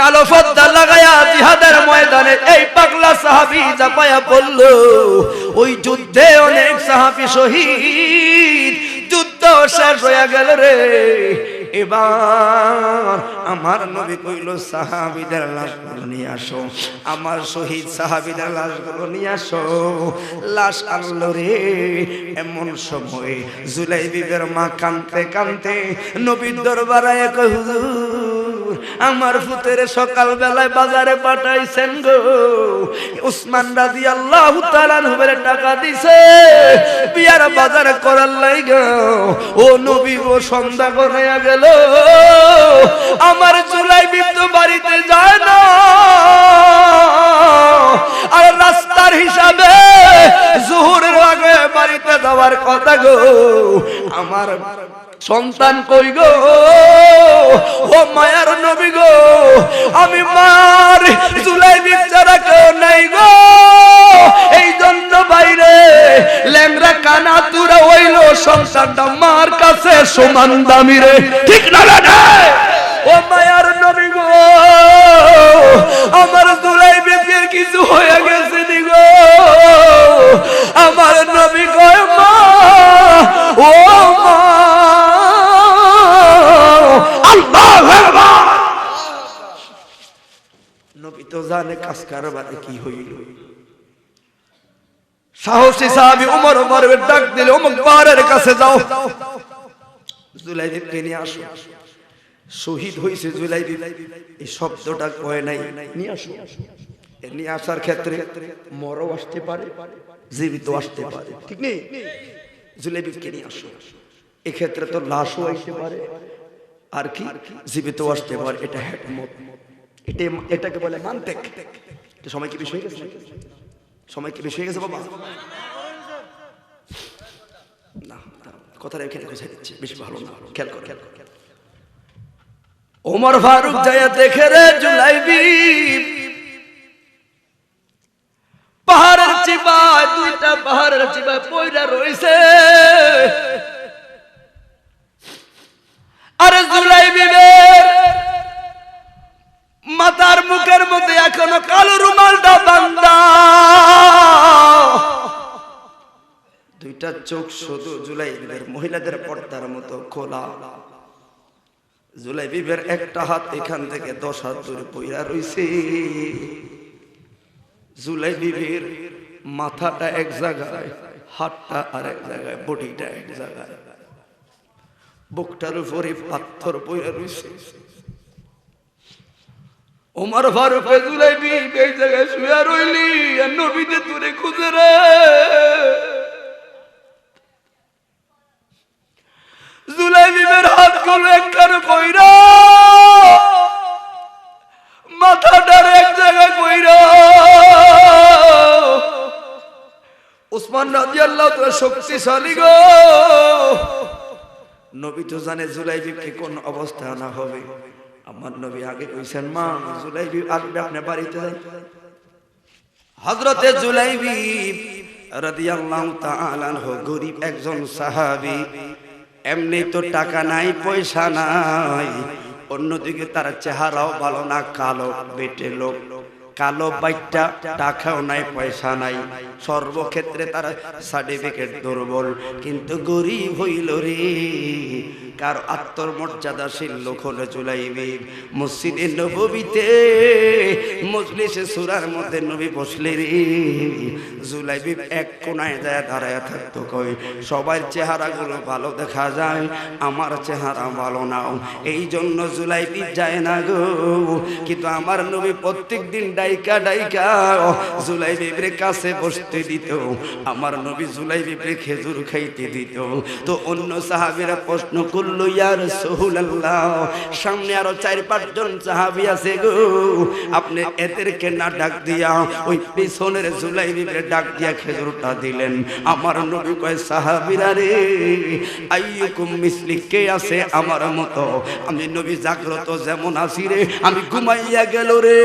কালো পর্দা লাগায়া জিহাদের ময়দানে এই পাগলা সাহাবী ঝাঁপায়া পড়ল। ওই যুদ্ধে অনেক সাহাবী শহীদ, যুদ্ধ শেষ হয়ে গেল রে। এবার আমার নবী কইল সাহাবীদের লাশগুলো নিয়ে আসো, আমার শহীদ সাহাবীদের লাশগুলো নিয়ে আসো। লাশ আনলো রে। এমন সময় জুলাইবিবের মা কাঁদতে কাঁদতে নবীর দরবারে কয়, হুজুর আমার পুত্রের সকাল বেলায় বাজারে পাঠাইছেন গো, উসমান রাদিয়াল্লাহু তাআলা আনহুর টাকা দিছে বিয়ার বাজার করার লাগা। ও নবী ও সন্ধ্যা হয়ে গেল, আমার জুলাইবি তো বাড়িতে যায় না, আর রাস্তার হিসাবে জোহরের আগে বাড়িতে যাওয়ার কথা গো। আমার সন্তান কই গো, ও মায়ার নবী গো, আমি মার জুলাইবি ছাড়া কেউ নাই গো। এই জন্য বাইরে ল্যাংরা কানা তুরা হইল, সংসারটা মার কাছে সমান দামি রে, ঠিক না রে? ও মায়ার নবী গো, আমার জুলাইবির কিছু হয়ে গেছে নি গো। আমার নবী কয়, মা ও মা, নবী তো জানে কাজ কারবারে কি হইল। সাহসী সাহাবী ওমর ফারুক ডাক দিল, অমুক পাহাড়ের কাছে যাও, জুলাইবিবকে নিয়ে আসো। শহীদ হইছে জুলাইবিব, এই শব্দটা কয় নাই, নিয়ে আসো। নিয়ে আসার ক্ষেত্রে মরও আসতে পারে, জীবিত আসতে পারে, ঠিক নেই? জুলাইবিবকে নিয়ে আসো। এক্ষেত্রে তো লাশও আসতে পারে, আর কি জীবিত আসতে পারে। এটা হিকমত, এটাকে বলে মানতেক। সময় কি বেশি হয়ে গেছে? সময় কি বেশি হয়ে গেছে বাবা? না, কথাটা এখানে বুঝাই দিচ্ছি, বেশি ভালো না, খেয়াল কর। ওমর ফারুক যায়া দেখে রে জুলাইবিব পাহাড়ের চিপায়, দুইটা পাহাড়ের চিপায় পয়রা রইছে। আরে জুলাইবিবের মাথার মুখের মধ্যে এখনো কালো রুমালটা বাঁধা, দুইটা চোখ শুধু জুলাইবিবের মহিলাদের পর্দার মতো খোলা। জুলাইবিবের একটা হাত এখান থেকে 10 হাত দূরে পইরা রইছে। জুলাইবিবের মাথাটা এক জায়গায়, হাতটা আরেক জায়গায়, বডিটা এক জায়গায়, বুকটার উপরে পাথর পইরা রইছে। ওমর ফারুক জুলাইবিব এই জায়গায় শুয়ে রইলি, আর নবীতে তোরে খুঁজে রে। জুলাইবিবের হাতগুলো একখানে কইরা, মাথাটার এক জায়গায় কইরা। উসমান রাদিয়াল্লাহু তাআলা শক্তিশালী গো, নবী তো জানে জুলাইবিবকে কোন অবস্থা না হবে। আমার নবী আগে কইছেন, মা জুলাইবিব আসবে আপনার বাড়িতে যান। হযরতে জুলাইবিব রাদিয়াল্লাহু তাআলা আনহু গরীব একজন সাহাবী, এমনি তো টাকা নাই, পয়সা নাই, অন্যদিকে তার চেহারাও ভালো না, কালো বেটে লোক, কালো বাইটা, টাকাও নাই, পয়সা নাই, সর্বক্ষেত্রে তার সার্টিফিকেট দুর্বল, কিন্তু গরিব হইল রে। কার আত্মমর্যাদাশীল লোক হলো জুলাইবিব। মসজিদে নববীতে মজলিসে সূরার মধ্যে নবী বসলে রে, জুলাইবিব এক কোণায় যায় দাঁড়ায় থাকতো। কই সবার চেহারাগুলো ভালো দেখা যায়, আমার চেহারা ভালো নাও, এই জন্য জুলাইবিব যায় না গো। কিন্তু আমার নবী প্রত্যেক দিন ডাইকা ডাইকা জুলাইবিবের কাছে বসতে দিত, আমার নবী জুলাইবিবকে খেজুর খাইতে দিত। তো অন্য সাহাবীরা প্রশ্ন করল, ইয়া রাসূলুল্লাহ, সামনে আরো 4-5 জন সাহাবী আছে গো, আপনি এদেরকে না ডাক দিয়া ওই পিছনের জুলাইবিবকে ডাক দিয়া খেজুরটা দিলেন। আমার নবী কয়, সাহাবীরা রে, আইয়ুকুম মিসলি, কে আছে আমার মতো? আমি নবী জাগ্রত যেমন আছি রে, আমি ঘুমাইয়া গেল রে,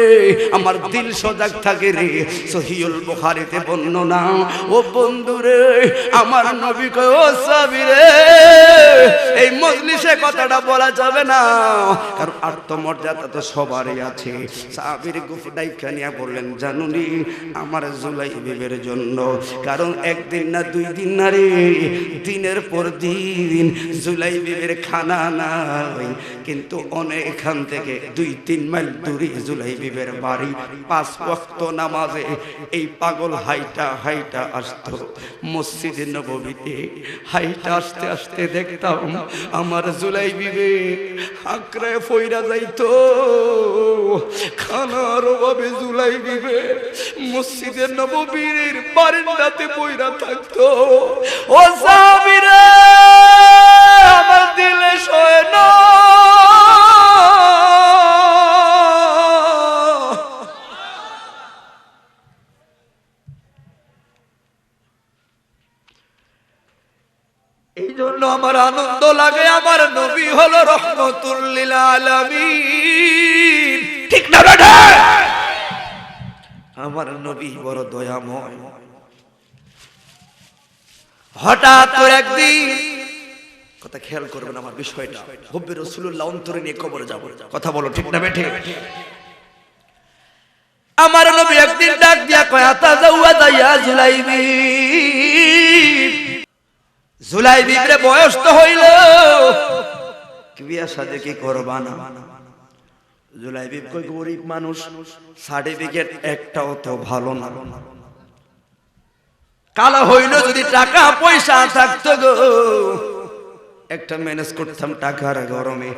আমার দিল সজাগ থাকে রে। সহিহুল বুখারীতে বর্ণনা, ও বন্ধুরে আমার নবী কয় ও সাহাবী রে, এই মজলিসে কথাটা বলা যাবে না, কারণ আত্মমর্যাদা তো সবারই আছে। সাহাবীর গুফ ডাইকা নিয়া বললেন, জানুনি আমার জুলাইবিবের জন্য, কারণ একদিন না দুই দিন না রে, দিনের পর দিন জুলাইবিবের খানা নাই, কিন্তু অনেকখান থেকে 2-3 মাইল দূরে জুলাইবিবের বাড়ি। 5 ওয়াক্ত নামাজে এই পাগল হাইটা হাইটা আসতো মসজিদে নববীতে। হাইটা আসতে আসতে দেখতাম আমার জুলাইবিবে আকড়ায় ফইরা যাইতো, খানার অভাবে জুলাইবিবে মসজিদে নববীর বারান্দাতে পইরা থাকতো। ও সাহাবীরা আমার দিলে সয় না, এই জন্য আমার আনন্দ লাগে, আমার নবী হলো রহমতুল লিল আলামিন। ঠিক না বেটা? আমার নবী বড় দয়াময়। হঠাৎ করে একদিন, কথা খেয়াল করবেন আমার বিষয়টা, হুব্বে রাসূলুল্লাহ অন্তরে নিয়ে কবরে যাব, কথা বলো ঠিক না বেঠে? আমার নবী একদিন ডাক দিয়া কয়, আতাজাওয়াজা ইয়া জুলাইবি। জুলাইবিবরে বয়স তো হইল, বিয়া শাদী কি করবা না? জুলাইবিব কই গরিব মানুষ, সার্টিফিকেট একটাও তো ভালো না, কালা হইল যদি টাকা পয়সা থাকতো গো একটা ম্যানেজ করতাম টাকার গরমে।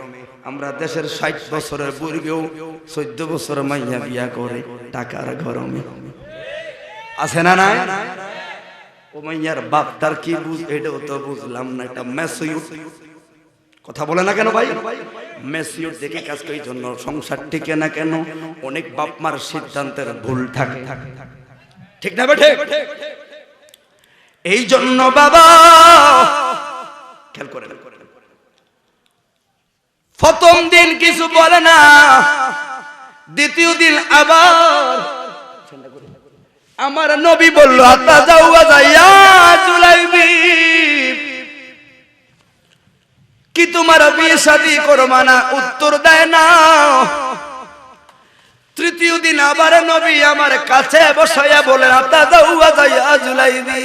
আমরা দেশের 60 বছরের বুড়িও 14 বছর মাইয়া বিয়া করে টাকার গরমে, আছে না নাই? ও মাইয়ার বাপ তার কি বুঝ, এটাও তো বুঝলাম না। এটা মেসিউট, কথা বলে না কেন ভাই? মেসিউট দেখে কাজ করার জন্য সংসার টিকে না কেন? অনেক বাপ মার সিদ্ধান্তের ভুল থাকে, ঠিক না বেঠে? এই জন্য বাবা খেয়াল করে, প্রথম দিন কিছু বলে না, দ্বিতীয় দিন আবার আমার নবী বলল, আতাজাওয়াজা ইয়া জুলাইবি, কি তোমার বিয়ে শাদী করবা না? উত্তর দেয় না। তৃতীয় দিন আবার নবী আমার কাছে বসাইয়া বলেন, আতাজাওয়াজা ইয়া জুলাইবি,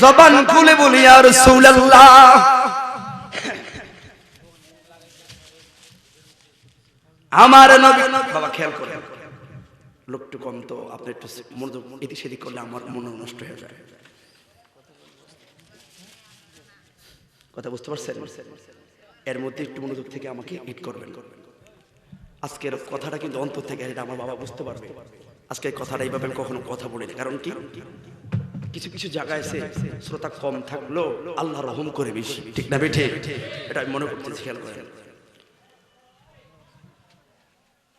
জবান খুলে বলি ইয়া রাসূলুল্লাহ। আমার নবী, বাবা খেয়াল করেন, লোকটু কম তো, আপনি একটু মনোযোগ এদিক সেদিক করলে আমার মন নষ্ট হয়ে যায়, কথা বুঝতে পারছেন? এর মধ্যে একটু মনোযোগ থেকে আমাকে হিট করবেন। আজকের কথাটা কিন্তু অন্তর থেকে, এটা আমার বাবা বুঝতে পারবে। আজকে কথাটা এইভাবে কখনো কথা বলি না, কারণ কি কিছু কিছু জায়গায় এসে শ্রোতা কম থাকলো আল্লাহ রহম করে বেশি, ঠিক না বেঠে? এটা আমি মনে করতেছি, খেয়াল করেন।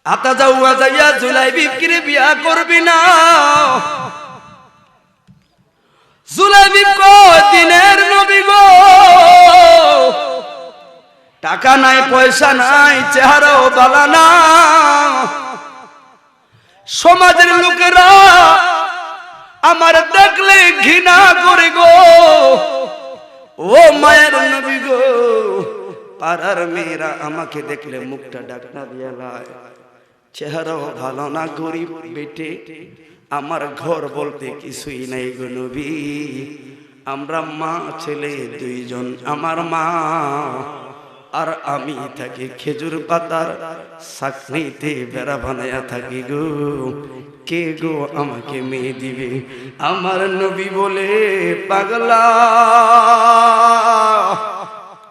আতাজাওয়াজা ইয়া জুলাইবি, কি বিয়া করবি না? জুলাইবি কয়, দিনের নবী গো, টাকা নাই পয়সা নাই, চেহারাও ভালো না, সমাজের লোকেরা আমার দেখলে ঘৃণা করে গো, ও মায়ের নবী গো, পাড়ার মেয়েরা আমাকে দেখলে মুখটা ডাকনা দিয়া লাই, চেহারাও ভালো না, গরিব বেটে, আমার ঘর বলতে কিছুই নাই গো নবী, আমরা মা ছেলে 2 জন, আমার মা আর আমি থাকি খেজুর পাতার চাকরিতে বেড়া বানায়া থাকি গো, কে গো আমাকে মেয়ে দিবে? আমার নবী বলে, পাগলা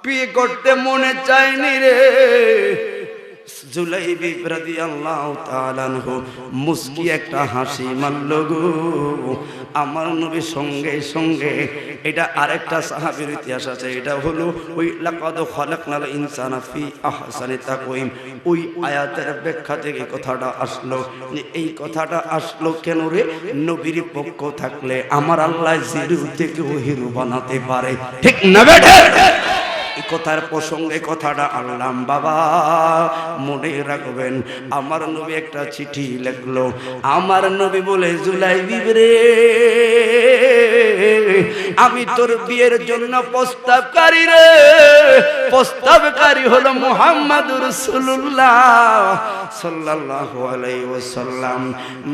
বিয়ে করতে মনে চায়নি রে। জুলাইবি রাদিয়াল্লাহু তাআলা আনহু মুস্কি একটা হাসি মারল গো। আমার নবীর সঙ্গে সঙ্গে এটা আরেকটা সাহাবীর ইতিহাস আছে, এটা হলো ওই লাকাদ খালাকনাল ইনসানা ফি আহসানি তাকওয়িম, ওই আয়াতের ব্যাখ্যা থেকে কথাটা আসলো। এই কথাটা আসলো কেন রে? নবীর পক্ষ থাকলে আমার আল্লাহ জিরো থেকে হিরো বানাতে পারে, ঠিক না বেঠে? এই কথার প্রসঙ্গে কথাটা আনলাম বাবা, মনে রাখবেন আমার নবী একটা চিঠি লিখলো। আমার নবী বলে, জুলাইবি রে, আমি তোর বিয়ের জন্য প্রস্তাবকারী রে। প্রস্তাবকারী হলো মুহাম্মদুর রাসূলুল্লাহ সাল্লাল্লাহু আলাইহি ওয়াসাল্লাম।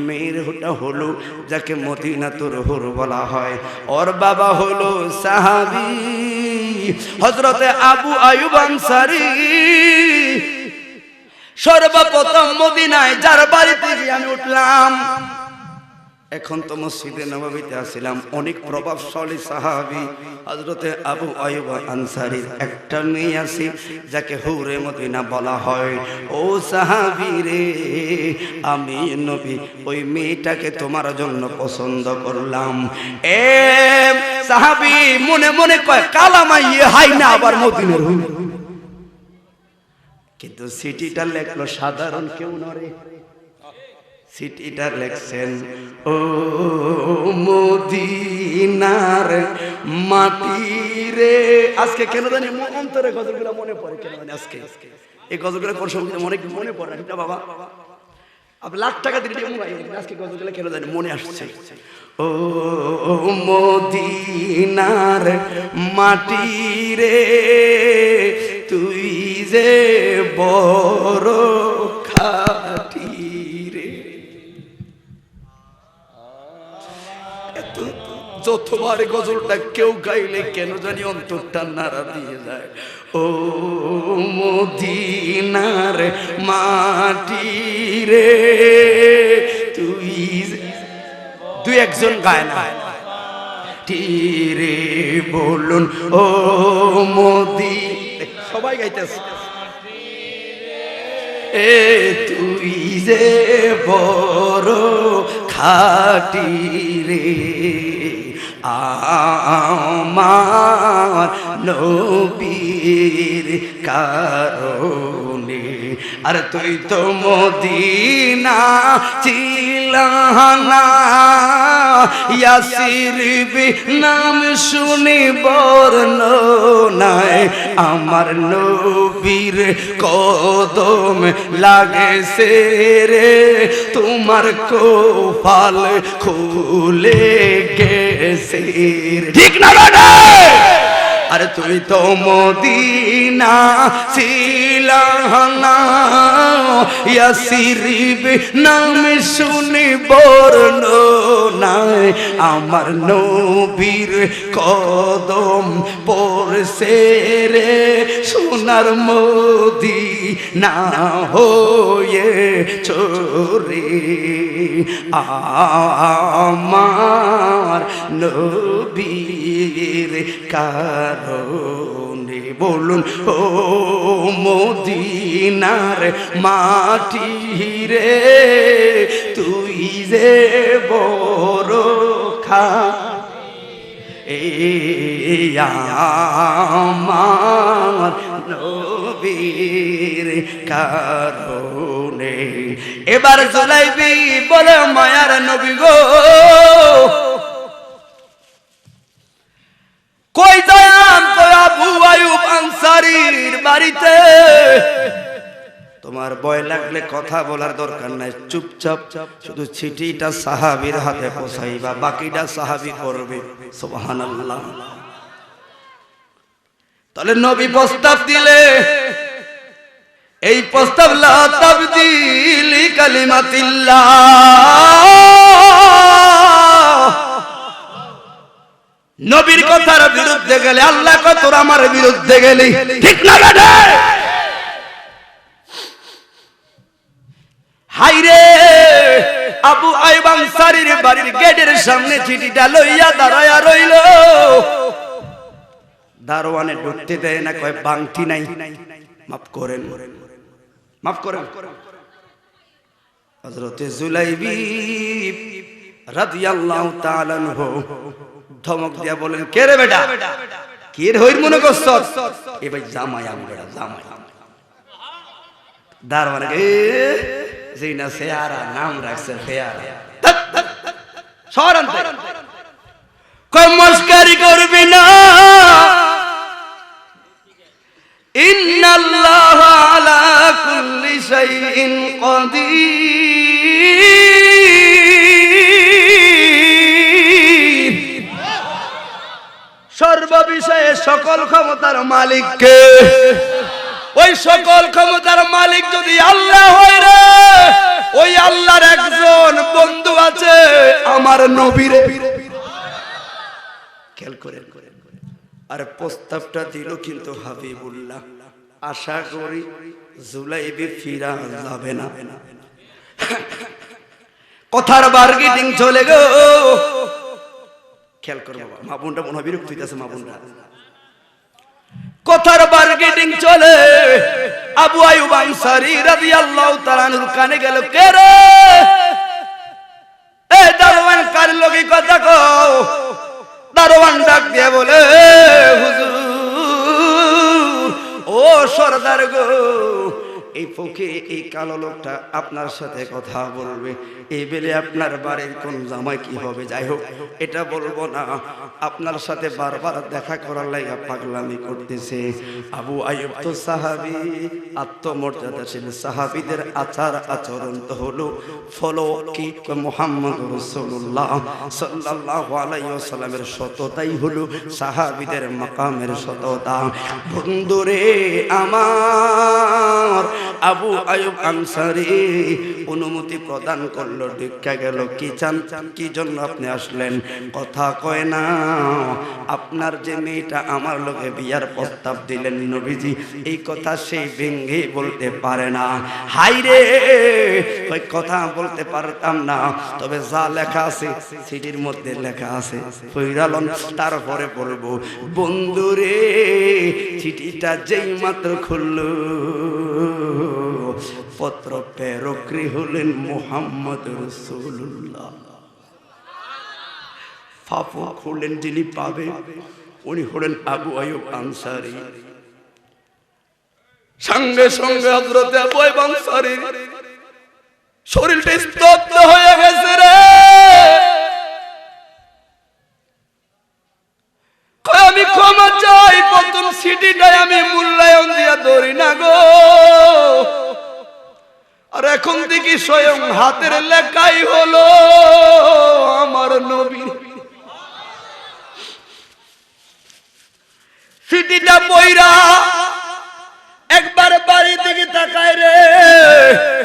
মেয়ের হলো যাকে মদিনাতুর হুর বলা হয়, ওর বাবা হলো সাহাবী হযরতে আবু আইয়ুব আনসারী। সর্বপ্রথম মদিনায় যার বাড়িতে গিয়ে আমি উঠলাম, এখন তো মসজিদে নববীতে আসছিলাম, অনেক প্রভাবশালী সাহাবী হযরতে আবু আইয়ুব আনসারীর একটা মেয়ে আছে যাকে হুরে মদিনা বলা হয়। ও সাহাবী রে, আমি নবী ওই মেয়েটাকে তোমার জন্য পছন্দ করলাম। এ সাহাবী মনে মনে কয়, কালামাইয়ে হাই না আবার মদিনার হুর। কিন্তু সিটিটা লেখলো সাধারণ কেউ নরে, সিটিটা লেখছেন ও মদিনার মাটি রে। আজকে কেন জানি অন্তরে গজলগুলো মনে পড়ে, কেন জানি আজকে এই গজলগুলো কোন সময় অনেক মনে পড়ে না বাবা। আপনি লাখ টাকা দিলে আজকে গজলগুলো কেন জানি মনে আসছে। ও মদিনার মাটি রে, তুই যে বড় খাটি রে। যতবার গজলটা কেউ গাইলে কেন জানি অন্তরটা নাড়া দিয়ে যায়। ও মদিনার মাটি রে, তুই দুই একজন গায় না রে বলুন ও মোদি, সবাই গাইতেছে এ তুই যে বড় খাটি রে, আমার নবীর কারণে। আর তুই তো মদিনা চিলানা, ইয়াসিরবি নাম শুনি বর্ণনায় আমার নবীর কদম লাগেছে রে, তোমার কপাল খুলে গেছে। ঠিক না বেটা? আরে তুই তো মদিনা ছিলানা, ইয়াসিরব নাম শুনি বর্ণনায় আমার নবীর কদম পড়ছে রে, সোনার মদিনা হয়ে চোরে আমার নবীর কারণে। বলুন ও মদিনার মাটি রে, তুই যে বড় আমার নবীর কারণে। এবার জুলাইবি বলে, মায়ার নবী গো কই যাম? কই আবু আইয়ুব আনসারীর বাড়িতে। তোমার ভয় লাগলে কথা বলার দরকার নাই, চুপচাপ শুধু চিঠিটা সাহাবীর হাতে পৌঁছাইবা, বাকিটা সাহাবী করবে। সুবহানাল্লাহ। তাহলে নবী প্রস্তাব দিলে, এই প্রস্তাব লা তাবদীল কালিমাতিল্লাহ, নবীর কথার বিরুদ্ধে গেলে আল্লাহ কয় তোর আমার বিরুদ্ধে গেলি। ঠিক না বেটা? হাইরে আবু আইয়ুব আনসারীর বাড়ির গেটের সামনে চিঠিটা লইয়া দাঁড়ায়া রইল। দারোয়ানে ঢুকতে দেয় না, কয় বাংটি নাই, মাফ করেন, মাফ করেন। হযরতে জুলাইবি রাদিয়াল্লাহু তাআলা আনহু ধমক দিয়া বলেন, কে রে বেটা, কি রে হইর মনে করছস? এ ভাই জামাই, আমি বেটা জামাই। দারোয়ানে যেই না সেয়ারা নাম রাখছে, সেয়ারা সরান্তে কই মস্কারি করবি না, শাইইন কাদির। সর্ববিষয়ে সকল ক্ষমতার মালিক কে? ওই সকল ক্ষমতার মালিক যদি আল্লাহ হয় রে, ওই আল্লাহর একজন বন্ধু আছে আমার নবীর। খেয়াল করেন। আর প্রস্তাবটা দিল কিন্তু হাবিবুল্লাহ। আশা করি জুলাইবি ফিরা যাবে না। কথার বার্গেটিং চলে গো। খেয়াল করো বাবা, মা বোনটা মনে হয় বিরক্ত হইতেছে। মা বোনটা কথার বার্গেটিং চলে। আবু আইয়ুব আনসারী রাদিয়াল্লাহু তাআলা আনহুর কানে গেল, কে রে? এই দারোয়ান কার লগে কথা কও? দারোয়ান ডাক দিয়ে বলে, হুজুর ও সরদার গো, এই ফকে এই কালো লোকটা আপনার সাথে কথা বলবে। এই বেলে আপনার বাড়ির কোন জামাই কি হবে? যাই হোক, এটা বলবো না। আপনার সাথে বারবার দেখা করার লাগা পাগলামি করতেছে। আবু আইয়ুব তো সাহাবী, আত্মমর্যাদাশীল সাহাবীদের আচার আচরণ তো হলো ফলো কি মুহাম্মদ রাসূলুল্লাহ সাল্লাল্লাহু আলাইহি ওয়াসাল্লামের সততাই হলো সাহাবীদের মাকামের সততা। বন্ধুরে আমার, আবু আইয়ুব আনসারী অনুমতি প্রদান করলো। দেখা গেল, কি চান, কি জন্য আপনি আসলেন? কথা কয় না। আপনার যে মেয়েটা আমার লোকে বিয়ার প্রস্তাব দিলেন নবীজি, এই কথা সেই ভেঙ্গে বলতে পারে না। হাই রে, ওই কথা বলতে পারতাম না, তবে যা লেখা আছে সিটির মধ্যে লেখা আছে ফইরালন, তারপরে বলবো। বন্ধুরে, চিঠিটা যেই মাত্র খুললো, পত্র প্রেরকরি হলেন মুহাম্মদ রাসূলুল্লাহ। ফাফু খুললেন, যিনি পাবে উনি হলেন আবু আইয়ুব আনসারী। সঙ্গে সঙ্গে হযরত আবু আইয়ুব আনসারী শরীরটা স্তব্ধ হয়ে গেছে রে। আমি ক্ষমা চাই, প্রথম সিটিটাই আমি মূল্যায়ন দিয়া ধরি না গো। আর এখন দেখি স্বয়ং হাতের লেখাই হলো আমার নবী। সিটিটা বইরা একবার বাড়ির দিকে তাকায় রে,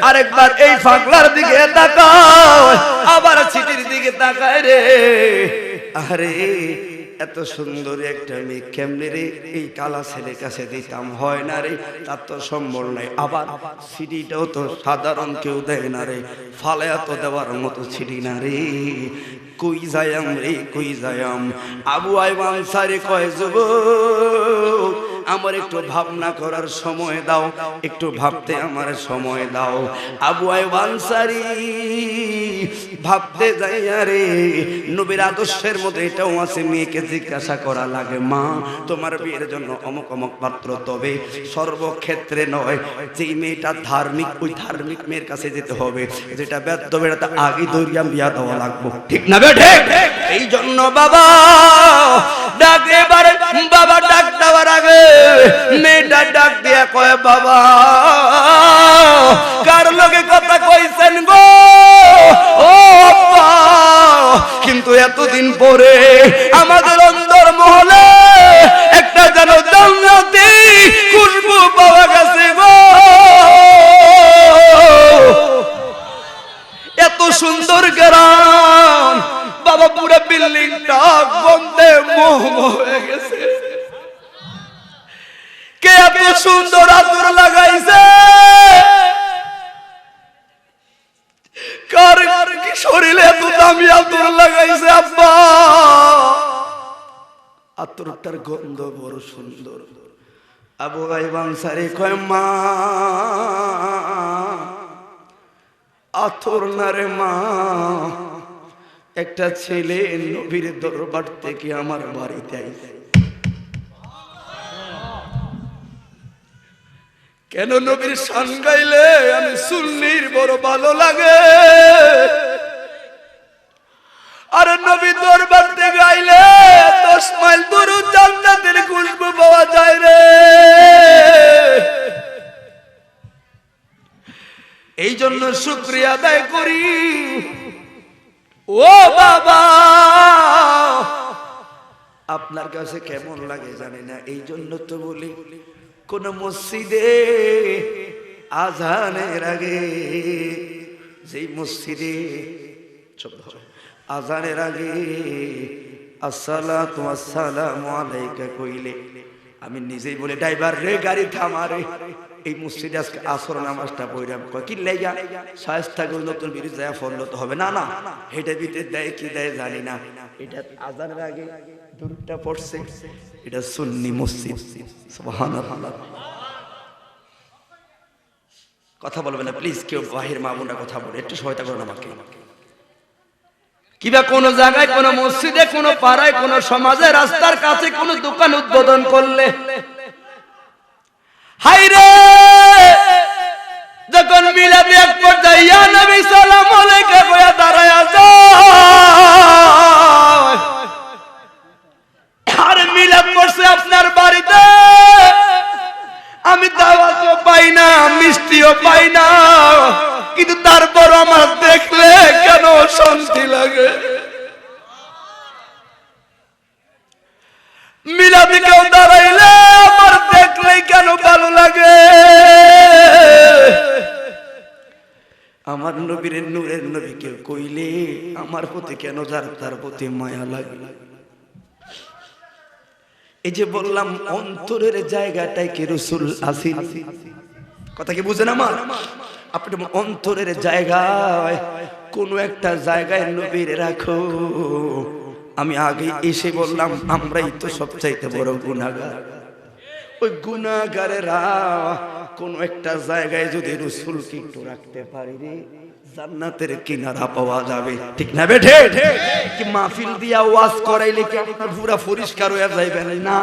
আরেকবার এই পাগলার দিকে তাকায়, আবার চিঠির দিকে তাকায় রে। আরে এত সুন্দর একটা মেয়ে কেমনে রে এই কালা ছেলের কাছে দিতাম? হয় না রে, তার তো সম্বল নাই। আবার সিডিটাও তো সাধারণ কেউ দেয় না রে, ফালায়া তো দেওয়ার মতো ছিড়ি না রে। কই যায়াম রে, কই যায়াম? আবু আইয়ুব আনসারী কয়, যুবক আমার একটু ভাবনা করার সময় দাও, একটু ভাবতে আমার সময় দাও। আবু আইয়ুব আনসারী ভাবতে যাইয়া রে, নবীর আদর্শের মধ্যে এটাও আছে, মেয়েকে জিজ্ঞাসা করা লাগে, মা তোমার বিয়ের জন্য অমুক অমুক পাত্র, তবে সর্বক্ষেত্রে নয়। যেই মেয়েটা ধার্মিক, ওই ধার্মিক মেয়ের কাছে যেতে হবে। যেটা বেদ্য বেড়াতে আগে দৌড়িয়া বিয়া দেওয়া লাগবো, ঠিক না বেঠে? এই জন্য বাবা ডাক, এবারে বাবা ডাক দেওয়ার আগে মেয়েটা ডাক দিয়া কয়, বাবা কার লগে কথা কইছেন গো? ও আব্বা, কিন্তু এতদিন পরে আমাদের অন্তর মহলে একটা যেন জান্নাতি খুশবু পাওয়া গেছে গো। এত সুন্দর গ্রাম, বাবা পুরো বিল্ডিংটা গন্ধে মোহ হয়ে গেছে। কে এত সুন্দর আতর লাগাইছে? কার কি শরীরে এত দামি আতর লাগাইছে আব্বা? আতরটার গন্ধ বড় সুন্দর। আবু আইয়ুব আনসারী কয়, মা আতর না রে মা, একটা ছেলে নবীর দরবার থেকে আমার বাড়িতে আইছে। কেন? নবীর শান গাইলে আমি সুন্নির বড় ভালো লাগে, আর নবী দরবার থেকে গাইলে 10 মাইল দূর জান্নাতের খুশবু পাওয়া যায় রে। জন্য শুকরিয়া আদায় করি। ও বাবা, আপনার কাছে কেমন লাগে জানি না, এই জন্য তো বলি কোন মসজিদে আজানের আগে, যেই মসজিদে আজানের আগে আসসালাতু ওয়াসসালামু আলাইকা কইলে আমি নিজেই বলে ড্রাইভার রে গাড়ি থামারে, এই মসজিদে আজকে আসর নামাজটা পড়লাম কয় কি লাইগা শায়েস্তা গো নতুন বিড়ি যায় ফললো তো হবে না, না এটা ভিতরে দেয় কি দেয় জানি না, এটা আজানের আগে দুরুদটা পড়ছে, এটা সুন্নি মসজিদ। সুবহানাল্লাহ। কথা বলবেন না প্লিজ, কেউ বাহির মা বোনরা কথা বলে, একটু সহায়তা করুন আমাকে। কিবা কোন জায়গায়, কোন মসজিদে, কোন পাড়ায়, কোন সমাজে, রাস্তার কাছে কোন দোকান উদ্বোধন করলে হাইরে যখন মিলাদে এক পর্যায়ে ইয়া নবী সালাম আলাইকা কইয়া দাঁড়ায়া যায়, আর মিলাদ করছে আপনার বাড়িতে, আমি দাওয়াতও পাই না, মিষ্টিও পাই না, কিন্তু তারপর আমার দেখলে কেন শান্তি লাগে। মিলাদে কেউ দাঁড়াইলে আমার দেখলে কেন ভালো লাগে। আমার নবীর নূরের নবী কেউ কইলে আমার প্রতি কেন তার প্রতি মায়া লাগে। এই যে বললাম অন্তরের জায়গাটাই কি রাসূল আসিল, কথা কি বুঝেন আমার? আপনি অন্তরের জায়গায় কোন একটা জায়গায় নবীর রাখো। আমি আগে এসে বললাম আমরাই তো সবচাইতে বড় গুনাহগার। ওই গুনাহগারেরা কোন একটা জায়গায় যদি রাসূলকে একটু রাখতে পারি রে, জান্নাতের কিনারা পাওয়া যাবে, ঠিক না বেঠে? কি মাহফিল দিয়া ওয়াজ করাইলে কি আপনার পুরা পরিষ্কার হয়ে যাবে না?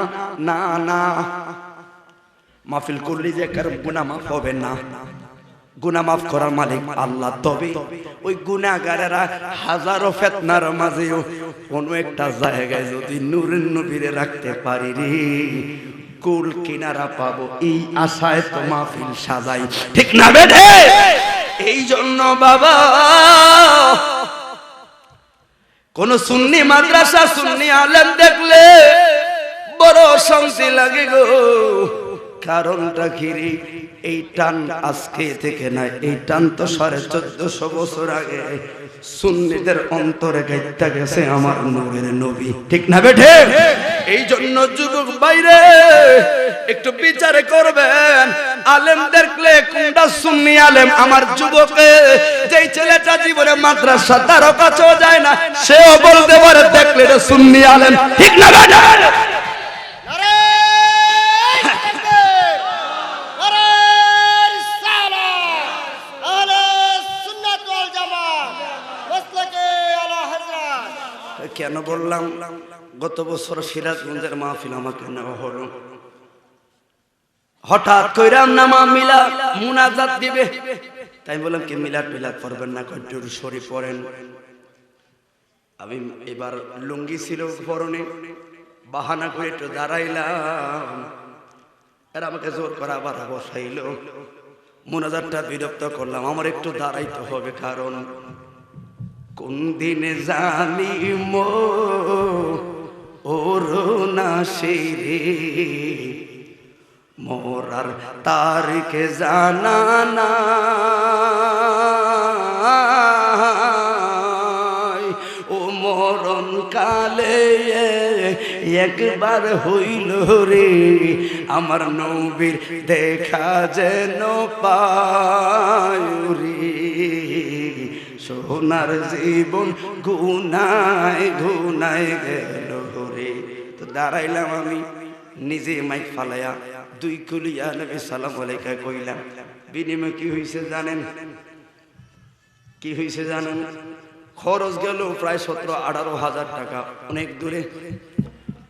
না না, মাহফিল করলে যে কারো গুনাহ মাফ হবে না, গুনাহ মাফ করার মালিক আল্লাহ। তবে ওই গুনাহগারেরা হাজারো ফিতনার মাঝেও কোন একটা জায়গায় যদি নূরের নবীরে রাখতে পারি রে, কুল কিনারা পাবো, এই আশায় তো মাহফিল সাজাই, ঠিক না বেঠে? এই জন্য বাবা কোন সুন্নি মাদ্রাসা, সুন্নি আলেম দেখলে বড় শান্তি লাগে গো। কারণটা কি রে? এই টান আজকে থেকে নাই, এই টান তো 1450 বছর আগে সুন্নিদের অন্তরে গাইতে গেছে আমার নূরের নবী, ঠিক না বেঠে? এই জন্য যুবক বাইরে একটু বিচার করবেন, আলেম দেখলে কোনটা সুন্নি আলেম। আমার যুবকে যেই ছেলেটা জীবনে মাদ্রাসা তার কাছেও যায় না, সেও বলতে পারে দেখলে এটা সুন্নি আলেম, ঠিক না বেঠে? কেন বললাম? গত বছর সিরাজগঞ্জের মাহফিল আমাকে নেওয়া হলো, হঠাৎ কইরাম না মা মিলাদ মুনাজাত দিবে, তাই বললাম কি মিলাদ মিলাদ পড়বেন না, কয়টুর সরি পড়েন। আমি এবার লুঙ্গি ছিল পরনে, বাহানা করে একটু দাঁড়াইলাম, আর আমাকে জোর করে আবার বসাইলো। মুনাজাতটা বিরক্ত করলাম, আমার একটু দাঁড়াইতে হবে, কারণ কোন দিন জানি মোর না সেরে মোরার তারিখে জানা না, ও মরণ কালে একবার হইল রে আমার নবীর দেখা যেন পায় রে, সোনার জীবন গুনায় গুনায় গেল রে। তো দাঁড়াইলাম আমি নিজে মাইক ফালাইয়া দুই কুলিয়া নবী সালাম আলাইকা কইলাম। বিনিময় কি হয়েছে জানেন? কি হয়েছে জানেন? খরচ গেল প্রায় 17-18 হাজার টাকা, অনেক দূরে।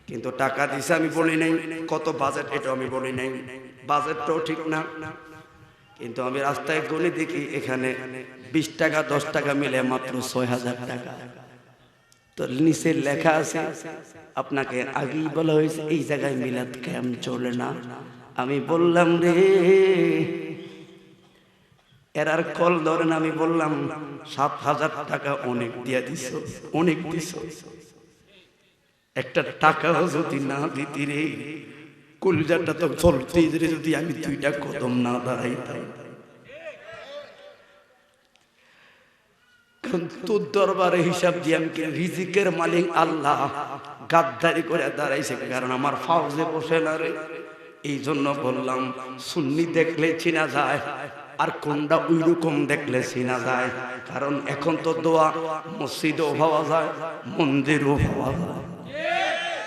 কিন্তু টাকা দিছে আমি বলি নাই, কত বাজেট এটা আমি বলি নাই, বাজেটটাও ঠিক না। কিন্তু আমি রাস্তায় গলি দেখি এখানে 20 টাকা 10 টাকা মিলে মাত্র 6000 টাকা। তো নিচে লেখা আছে আপনাকে আগেই বলা হয়েছে এই জায়গায় মিলাদ ক্যাম্প চলে না। আমি বললাম রে এরার কল ধরেন আমি বললাম 7,000 টাকা অনেক দিয়া দিছ, অনেক দিছ, একটা টাকাও যদি না দিতি রে কলিজাটা তো চলতে যদি আমি 2টা কদম না দাঁড়াইতাম। তোর দরবারে হিসাব দিয়ে আমি রিজিকের মালিক আল্লাহ গাদ্দারি করে দাঁড়াইছে, কারণ আমার ফাউজে বসে না রে। এই জন্য বললাম সুন্নি দেখলে চিনা যায়, আর কোনটা ওই রকম দেখলে চিনা যায়। কারণ এখন তো দোয়া মসজিদও পাওয়া যায়, মন্দিরও পাওয়া যায়,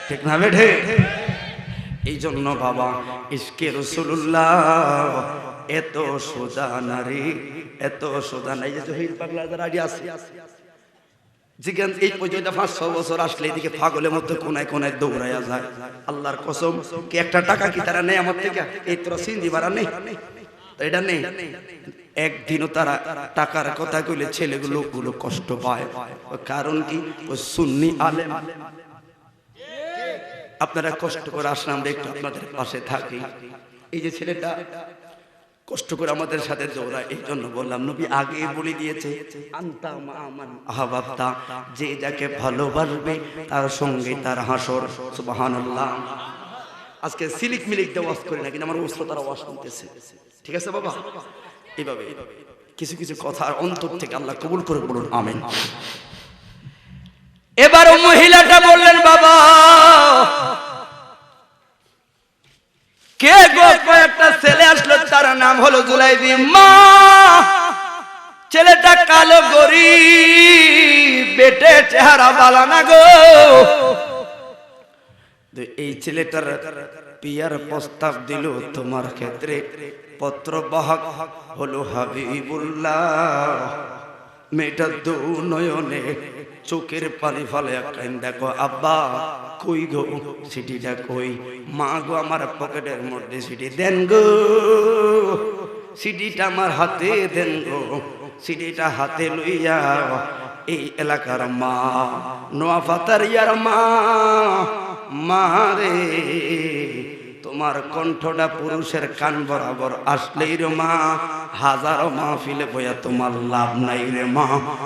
ঠিক না বেঠে? এই জন্য বাবা ইশকে রাসূলুল্লাহ এত সোজা নারী, এত সোজা নাই। যে শহীদ পাগলা যারা আছে জিজ্ঞান এই পর্যন্ত 5-6 বছর আসলে এদিকে পাগলের মতো কোনায় কোনায় দৌড়াইয়া যায়। আল্লাহর কসম কি একটা টাকা কি তারা নেই আমার থেকে? এই তোরা সিন্দি বাড়া নেই, এটা নেই। একদিনও তারা টাকার কথা কইলে ছেলেগুলো কষ্ট পায়। কারণ কি? ওই সুন্নি আলেম। আপনারা কষ্ট করে আসলে আমরা একটু আপনাদের পাশে থাকি। এই যে ছেলেটা কষ্ট করে আমাদের সাথে দৌড়ায়, এই জন্য বললাম নবী আগে বলে দিয়েছে আনতা মান আহাবাতা, যে যাকে ভালোবাসবে তার সঙ্গে তার হাসর। সুবহানাল্লাহ। আজকে সিলিক মিলিক দিয়ে ওয়াজ করি না, কিন্তু আমার উস্তাদ তারা ওয়াজ শুনতেছে, ঠিক আছে বাবা? এইভাবে কিছু কিছু কথা অন্তর থেকে আল্লাহ কবুল করে বলুন আমিন। এবার মহিলাটা বললেন বাবা কে গো? একটা ছেলে আসলো, তার নাম হলো জুলাইবি। মা, ছেলেটা কালো গরিব, বেটে চেহারা বালা না গো। এই ছেলেটার পিয়ার প্রস্তাব দিল তোমার ক্ষেত্রে, পত্র বাহক হলো হাবিবুল্লাহ। মেয়েটা দু নয়নে চোখের পানি ফলে দেখো আব্বা কই গো সিটিটা কই? মা গো আমার পকেটের মধ্যে সিটি দেন গো, সিটিটা আমার হাতে দেন গো। সিটিটা হাতে লইয়া এই এলাকার মা নোয়াপাতারিয়ার মা, মারে তোমার কণ্ঠটা পুরুষের কান বরাবর আসলেই রে মা, হাজারো মাহফিলে বইয়া তোমার লাভ নাই রে মা।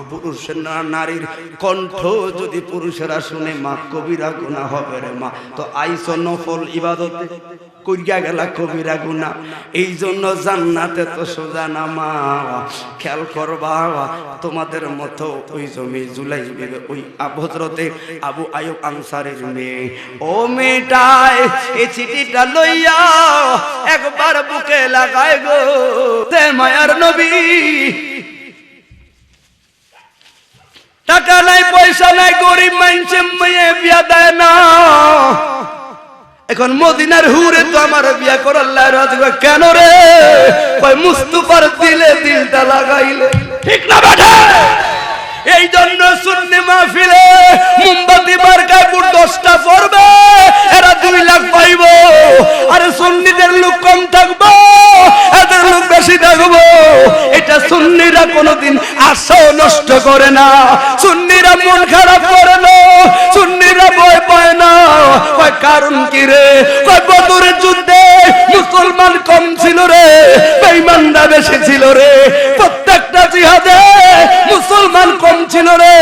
পুরুষের না নারীর কণ্ঠ যদি পুরুষেরা শুনে মা কবিরা গুনাহ হবে রে মা। তো আইসো নফল ইবাদতে কইয়া গেলা কবিরা গুনাহ। এই জন্য জান্নাতে তো সোজা না মা। খেয়াল করবা তোমাদের মতো ওই জমি জুলাই বিবে ওই হযরতে আবু আইয়ুব আনসারীর মেয়ে, ও মেয়েটায় এই চিঠিটা লইয়া একবার বুকে লাগায় গো তে মায়ার নবী। টাকা নাই পয়সা নাই, গরিব মানুষ মেয়ে বিয়া দেয় না। এখন মদিনার হুরে তো আমার বিয়া করার লারাজ কেন রে? কই মুস্তাফার দিলে দিলটা লাগাইলে, ঠিক না বেটা? এই জন্য সুন্নি মাহফিলে মোমবাতি মার্কায় বুট 10টা পড়বে, এরা 2 লাখ পাইব। আর সুন্নিদের লোক কম থাকবো, এদের লোক বেশি থাকবো। এটা সুন্নিরা কোনোদিন আশাও নষ্ট করে না, সুন্নিরা মন খারাপ করে না, সুন্নিরা ভয় পায় না। কয় কারণ কি রে? কয় বদরের যুদ্ধে মুসলমান কম ছিল রে, বেঈমানরা বেশি ছিল রে। প্রত্যেকটা জিহাদে মুসলমান কম ছিল রে,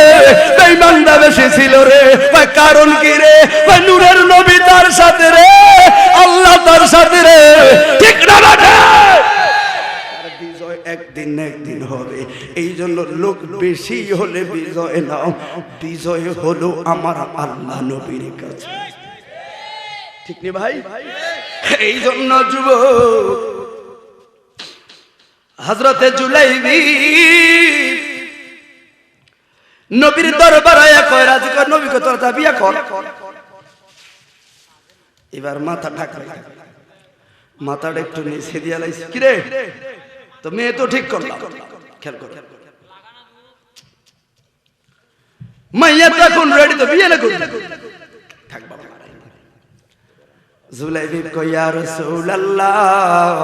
বেঈমানরা বেশি ছিল রে। কয় কারণ কি রে? কয় নূরের নবী তার সাথে রে, আল্লাহ তার সাথে রে, ঠিক না বেটা? বিজয় একদিন না একদিন হবে। এই জন্য লোক বেশি হলে বিজয় নাও, বিজয় হলো আমার আল্লাহ নবীর কাছে, ঠিক নি ভাই? এই জন্য যুবক হযরতে জুলাইবি নবীর দরবারে কয় রাজি কর, নবী কত তোরা বিয়া কর। এবার মাথা ঢাকা, মাথাটা একটু নিচে দিয়া লাইছে, কি রে তো মেয়ে তো ঠিক করলাম, খেয়াল কর মাইয়া তো এখন রেডি, তো বিয়ে না করি থাক বাবা। জুলাইবি কয় ইয়া রাসূলুল্লাহ,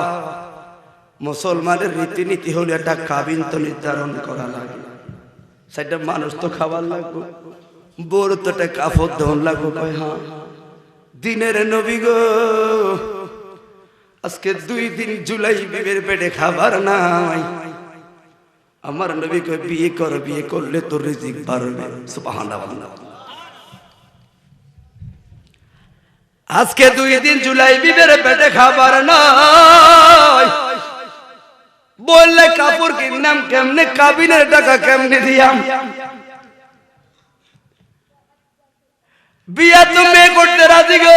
মুসলমানের রীতিনীতি হলো একটা কাবিন তো নির্ধারণ করা লাগে, সেটা মানুষ তো খাবার লাগবে, বড় তো একটা কাপড় ধন লাগবে। কয় হ্যাঁ। দিনের নবী গো আজকে 2 দিন জুলাইবির পেটে খাবার নাই, আমার নবী কয় বিয়ে কর, বিয়ে করলে তোর রিজিক বাড়বে। সুবহানাল্লাহ। আজকে 2 দিন জুলাই বিবের পেটে খাবার নাই, বললে কাপড় কিনলাম কেমনে, কাবিনের টাকা কেমনে দিয়াম, বিয়া তো মেয়ে করতে রাজি গো।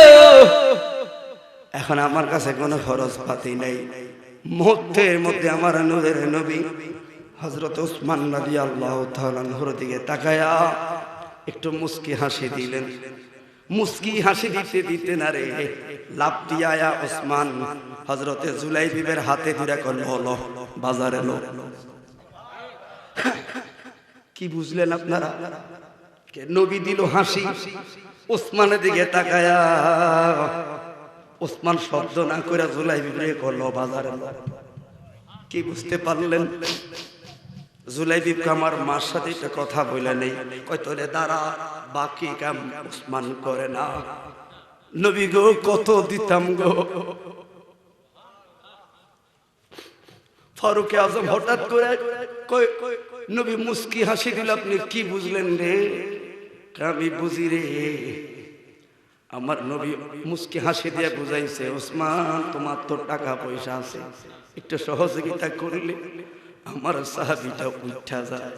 এখন আমার কাছে কোনো খরচ পাতি নেই। মুহূর্তের মধ্যে আমার নূরের নবী হযরত ওসমান রাদিয়াল্লাহু তাআলা আনহুর দিকে তাকায়া একটু মুস্কি হাসি দিলেন। মুস্কি হাসি দিতে দিতে না রে লাফ দিয়া আয়া ওসমান হযরতে জুলাইবিবের হাতে ধরে কল হলো বাজারে লো। কি বুঝলেন আপনারা? কে নবী দিল হাসি, ওসমানের দিকে তাকায়া ওসমান শব্দ না করে জুলাইবিবরে কল বাজারে লো। কি বুঝতে পারলেন? জুলাইবিব আমার মার সাথে একটা কথা বলে নেই, কয় তোরে দাঁড়া, বাকি কাম ওসমান করে না। নবী গো কত দিতাম গো। ফারুক আজম হঠাৎ করে কয় নবী মুস্কি হাসি দিল, আপনি কি বুঝলেন রে? আমি বুঝি রে। আমার নবী মুস্কি হাসি দিয়ে বুঝাইছে, ওসমান তোমার তো টাকা পয়সা আছে, একটু সহযোগিতা করলে আমার সাহাবীটা উঠা যায়।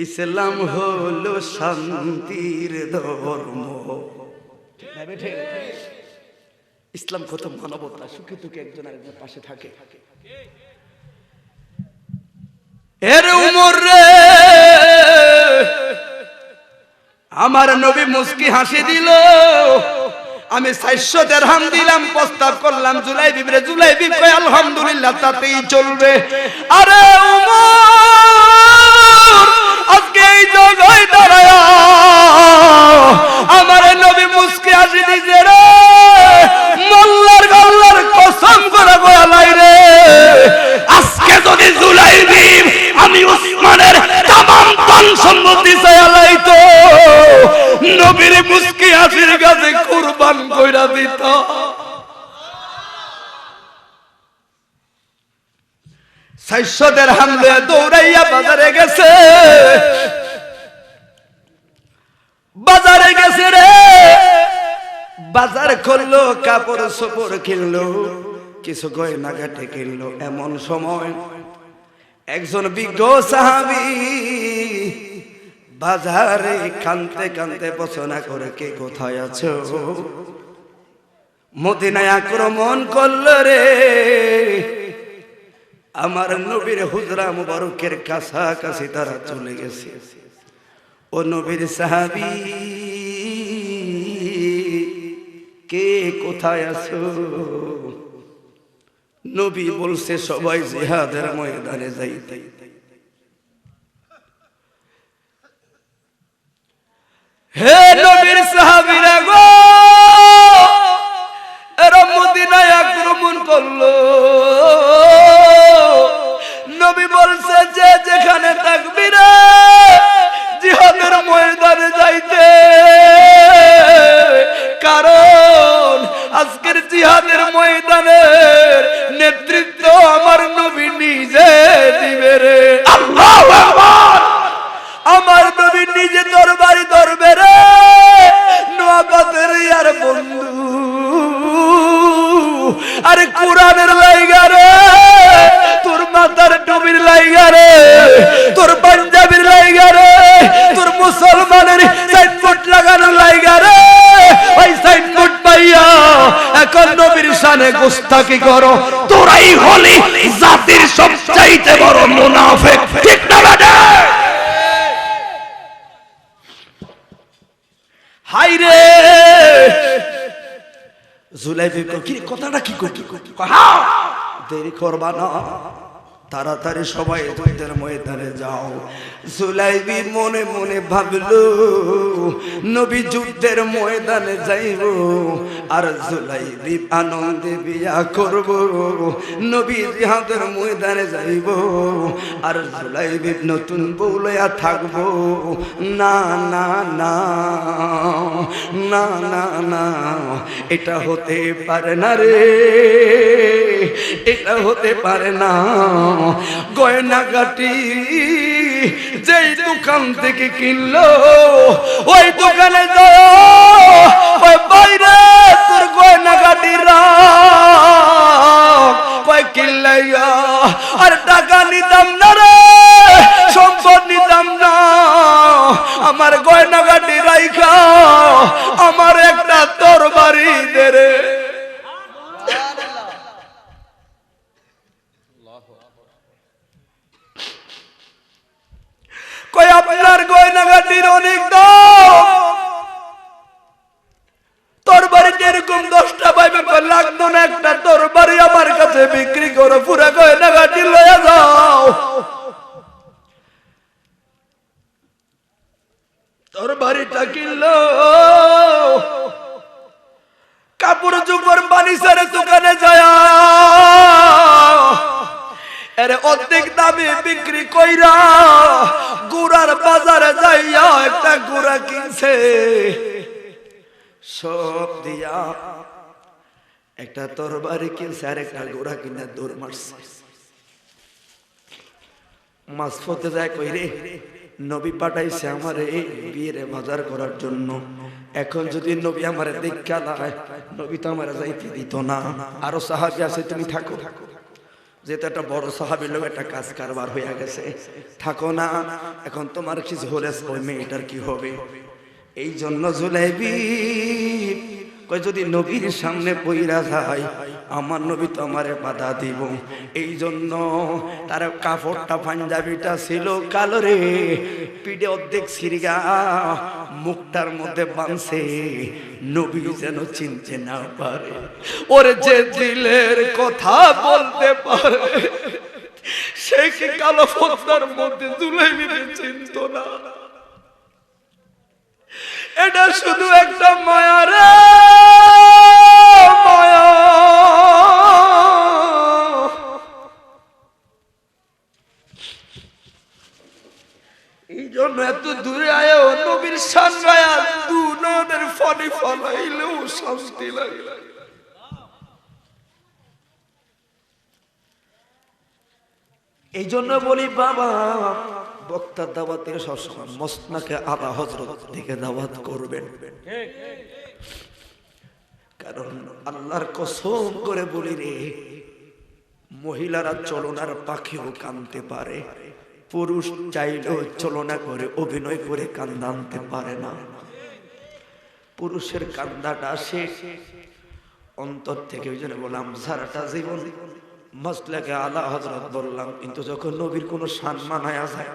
ইসলাম হলো শান্তির ধর্ম। ইসলাম কত মানবতা, সুখে দুঃখে একজন আরেকজনের পাশে থাকে। এর উমর রে আমার নবী মুস্কি হাসি দিল। আমি 400 দিরহাম দিলাম, প্রস্তাব করলাম জুলাইবিবরে। জুলাইবিব কয় আলহামদুলিল্লাহ, তাতেই চলবে। আরে উমর আজকে এই জায়গায় দাঁড়ায়া আমার নবী মুস্কি হাসি দিছে রে। মোল্লার গল্লার কসম করে বলাই রে, আজকে যদি জুলাইবিব আমি ওসমানের तमाम ধন সম্পত্তি চাইলাইতো, নবীর মুস্কি হাসির কাছে কুরবান কইরা দিত। 400 দিরহাম দিয়ে দৌড়াইয়া বাজারে গেছে। বাজারে গেছে রে, বাজার করলো, কাপড় চোপড় কিনলো, কিছু গয়না গাটে কিনলো। এমন সময় একজন বিজ্ঞ সাহাবী বাজারে কানতে কানতে বচনা করে, কে কোথায় আছো? মদিনায় আক্রমণ করলো রে। আমার নবীর হুজরা মুবারকের কাছাকাছি তারা চলে গেছে। ও নবীর সাহাবী, কে কোথায় আছো? নবী বলছে সবাই জিহাদের ময়দানে যাইতে। হে নবীর সাহাবীরা গো, এরা মদিনায় আক্রমণ করলো। নবী বলছে যে যেখানে থাকবি রে, জিহাদের ময়দানে যাইতে। কারণ আজকের জিহাদের ময়দানের নেতৃত্ব আমার নবী নিজে দিবে রে। আল্লাহু আকবার। আমার নবী নিজে দরবারি ধরবে রে। নওয়াবাতের ইয়ার বন্ধু, আরে কোরআনের লাইগা রে, তোর মাথার টুপির লাইগা রে, তোর পাঞ্জাবির লাইগা রে, তোর মুসলমানের সাইনবোর্ড লাগানো লাইগা রে। ওই সাইনবোর্ড পাইয়া এখন নবীর শানে গোস্তাকি করো, তোরাই হলি জাতির সবচাইতে বড় মুনাফিক। ঠিক না বেটা? হাই রে জুলাইবিব কি কথাটা কি কই? হ্যাঁ, দেরি করবা না, তাড়াতাড়ি সবাই যুদ্ধের ময়দানে যাও। জুলাইবিব মনে মনে ভাবলো নবী যুদ্ধের ময়দানে যাইব, আর জুলাইবিব আনন্দে বিয়া করব। নবী জিহাদের ময়দানে যাইব, আর জুলাইবিব নতুন বউ লইয়া থাকবো। না না না না না না, এটা হতে পারে না রে। এটা হতে পারে না। গয়নাগাটি যেই দোকান থেকে কিনলো ওই দোকানে যাও, ওই বাইরে তোর গয়নাগাটি রাখ, কই কিনলাইয়া আর টাকা নিতাম না রে, সম্পদ নিতাম না, আমার গয়নাগাটি রাইখা আমার একটা তরবারি দে রে। কই আপনার গয়নাগাটির অনেক দাম, তরবারি যেরকম 10টা পাইবে লাগতো না, একটা তরবারি আমার কাছে বিক্রি করে পুরা গয়নাগাটি লইয়া যাও। তরবারিটা কিনলো, কাপড় চোপড় বানিসার দোকানে যায় এর অর্ধেক দামে বিক্রি কইরা গুড়ার বাজারে যাইয়া একটা গুড়া কিনছে, সব দিয়া একটা তরবারি কিনছে আর একটা গুড়া কিনা দৌড় মারছে। মাঝপথে যায় কই রে, নবী পাঠাইছে আমারে বিয়ের বাজার করার জন্য, এখন যদি নবী আমারে দেখা দেয়, নবী তো আমারে যাইতে দিত না, আরো সাহাবী আছে তুমি থাকো, যেহেতু একটা বড় সাহাবীর লোক একটা কাজ কারবার হয়ে গেছে, থাকো না, এখন তোমার কিছু হলে ওই মেয়েটার কি হবে। এই জন্য জুলাইবি কই যদি নবীর সামনে পইরা যায় আমার নবী তো আমারে বাধা দিব, এই জন্য তার কাপড়টা পাঞ্জাবিটা ছিল কালো রে, পিঠে অর্ধেক সিরিগা মুখটার মধ্যে বাঁধছে, নবী যেন চিনতে না পারে। ওর যে দিলের কথা বলতে পারে সে কি কালো পর্দার মধ্যে জুলাইবিকে চিনত না? এটা শুধু একটা মায়া রে, মায়া। এই জন্য এত দূরে আয় নবীর সামনে দু নয়নের ফনি ফলাইলেও শান্তি লাগে। এই জন্য বলি বাবা, বক্তার দাওয়াতে সবসময় মসনাকে আলা হযরত থেকে দাওয়াত করবেন, কারণ আল্লাহর কসম করে বলি রে, মহিলারা চলনার পাখিও কাঁদতে পারে, পুরুষ চাইলেও চলনা করে অভিনয় করে কান্দা আনতে পারে না। পুরুষের কান্দাটা আসে অন্তর থেকে। ওই জন্য বললাম সারাটা জীবন মাসলাকে আলা হযরত বললাম, কিন্তু যখন নবীর কোনো সম্মান হয় যায়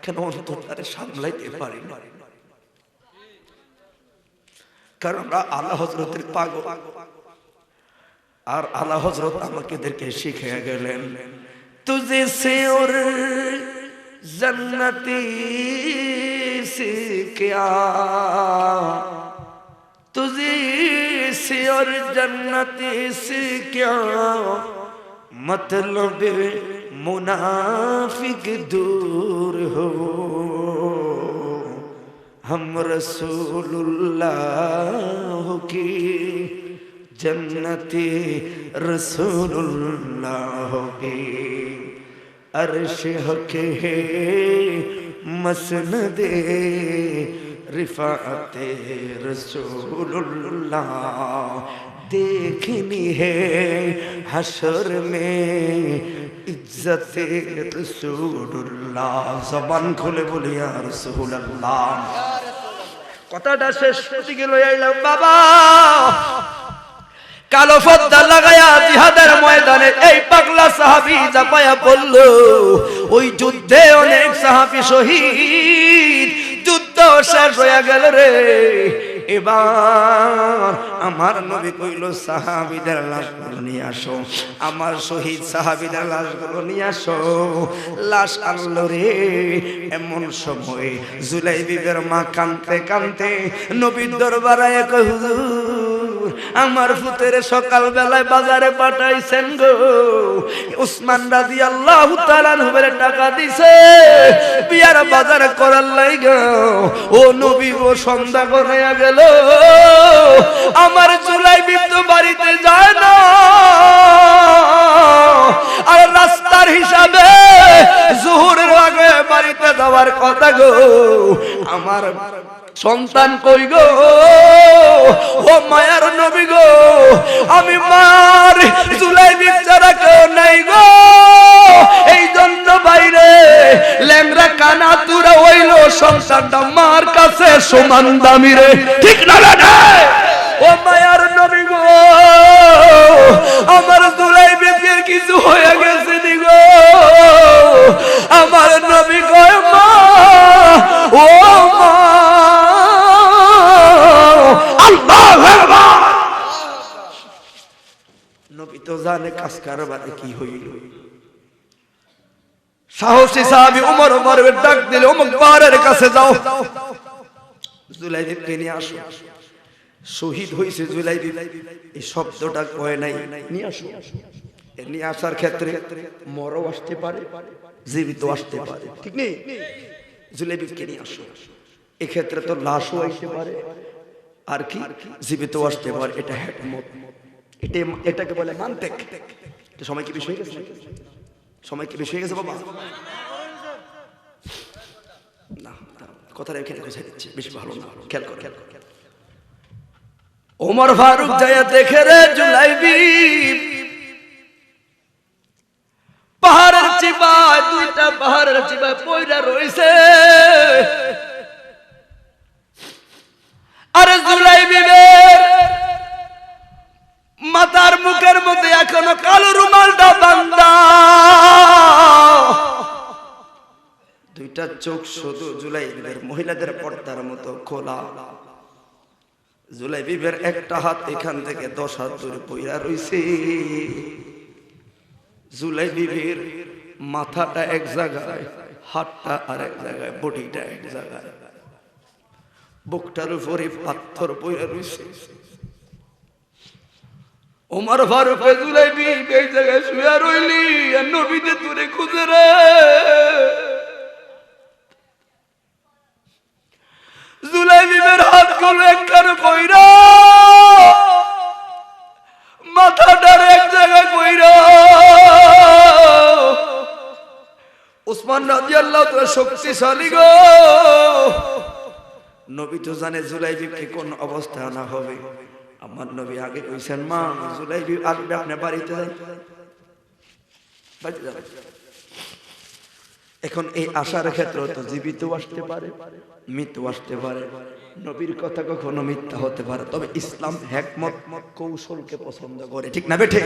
কেন অন্তরটারে সামলাইতে পারি না, কারণ আমরা আলা হযরতের পাগল। আর আলা হযরত আমাদেরকে শিখিয়ে গেলেন, তুঝে সে ওর জন্নতি সে কিয়া, তুঝে সে ওর জন্নতি সে কিয়া, मतलब मुनाफिक दूर हो, हम रसूलुल्लाह की जन्नती रसूलुल्लाह की अर्श के मसनदे रिफाते रसूलुल्लाह देखनी है हशर में इज्जत रसूलुल्लाह। जबान खुले बोले या रसूलुल्लाह। কথাটা শেষ দিকে লই আইলাম বাবা, কালো পর্দা লাগায়া জিহাদের ময়দানে এই পাগলা সাহাবী জাপায়া পড়ল। ওই যুদ্ধে অনেক সাহাবী শহীদ, যুদ্ধ শেষ হয়ে গেল রে। এবার আমার নবী কইল সাহাবীদের লাশগুলো নিয়ে আসো, আমার শহীদ সাহাবীদের লাশগুলো নিয়ে আসো। লাশ আনলো রে। এমন সময় জুলাইবিবের মা কাঁদতে কাঁদতে নবীর দরবারে কই, হুজুর আমার পুত্রের সকাল বেলায় বাজারে পাঠাইছেন গো, উসমান রাদিয়াল্লাহু তাআলা আনহুর টাকা দিছে বিয়ার বাজার করার লাগা। ও নবী গো সন্ধ্যা হয়ে গেল, আমার জুলাইবি তো বাড়িতে যায় না, আর রাস্তার হিসাবে জোহরের আগে বাড়িতে যাওয়ার কথা গো, আমার সন্তান কই গো, ও মায়ার নবী গো, আমি মার জুলাইবি ছাড়া কেউ নাই গো, এই জন্য বাইরে ল্যাংরা কানা তুরা হইল সংসারটা মার কাছে সমান দামি রে, ঠিক না না? ও মায়ার নবী গো, আমার জুলাইবির কিছু হয়ে গেছে নি গো, আমার নবী কয় মা, ও মা, আল্লাহু আকবার। নবী তো জানে কাজ কারবারে কি হইল। সাহসী সাহাবী ওমর ডাক দিলে, অমুক পাহাড়ের কাছে যাও, জুলাইবিকে নিয়ে আসো। শহীদ হয়েছে জুলাইবি, এই শব্দটা কয় নাই, নিয়ে আসো। নিয়ে আসার ক্ষেত্রে মরও আসতে পারে, জীবিত আসতে পারে, ঠিক নেই? জুলাইবিকে নিয়ে আসো, এক্ষেত্রে তো লাশও আসতে পারে, আর কি জীবিত আসতে পারে। এটা হিকমত, এটাকে বলে মানতেক। সময় কি বেশি হয়ে গেছে? সময় কি বেশি হয়ে গেছে বাবা? না, কথাটা এখানে বুঝাই দিচ্ছি, বেশি ভালো না, খেয়াল করো। ওমর ফারুক যায় দেখে রে জুলাইবি পাহাড়ের চিপায়, দুইটা পাহাড়ের চিপায় পয়রা রইছে। আরে জুলাইবির মাথার মুখের মধ্যে এখনো কালো রুমালটা বাঁধা, দুইটা চোখ শুধু জুলাইবির মহিলাদের পর্দার মতো খোলা। জুলাইবির একটা হাত এখান থেকে 10 হাত দূরে পইরা রইছে। জুলাইবির মাথাটা এক জায়গায়, হাতটা আরেক জায়গায়, বডিটা এক জায়গায়, বুকটার উপরে পাথর পইরা রইছে। ওমর ফারুক জুলাইবি এই জায়গায় শুয়ে রইলি, আর নবীতে তোরে খুঁজে রে। জুলাইবির হাত গুলো একখানে কইরা, মাথাটার এক জায়গায় কইরা। উসমান রাদিয়াল্লাহু তাআলা শক্তিশালী গো, নবী তো জানে জুলাইবিকে কোন অবস্থা না হবে। আমার নবী আগে কইছেন, মা জুলাইবি আসবে, আপনি বাড়িতে যান। এখন এই আশার ক্ষেত্রে তো জীবিত আসতে পারে, মৃত্যু আসতে পারে। নবীর কথা কখনো মিথ্যা হতে পারে, তবে ইসলাম হিকমত কৌশলকে পছন্দ করে, ঠিক না বেঠে?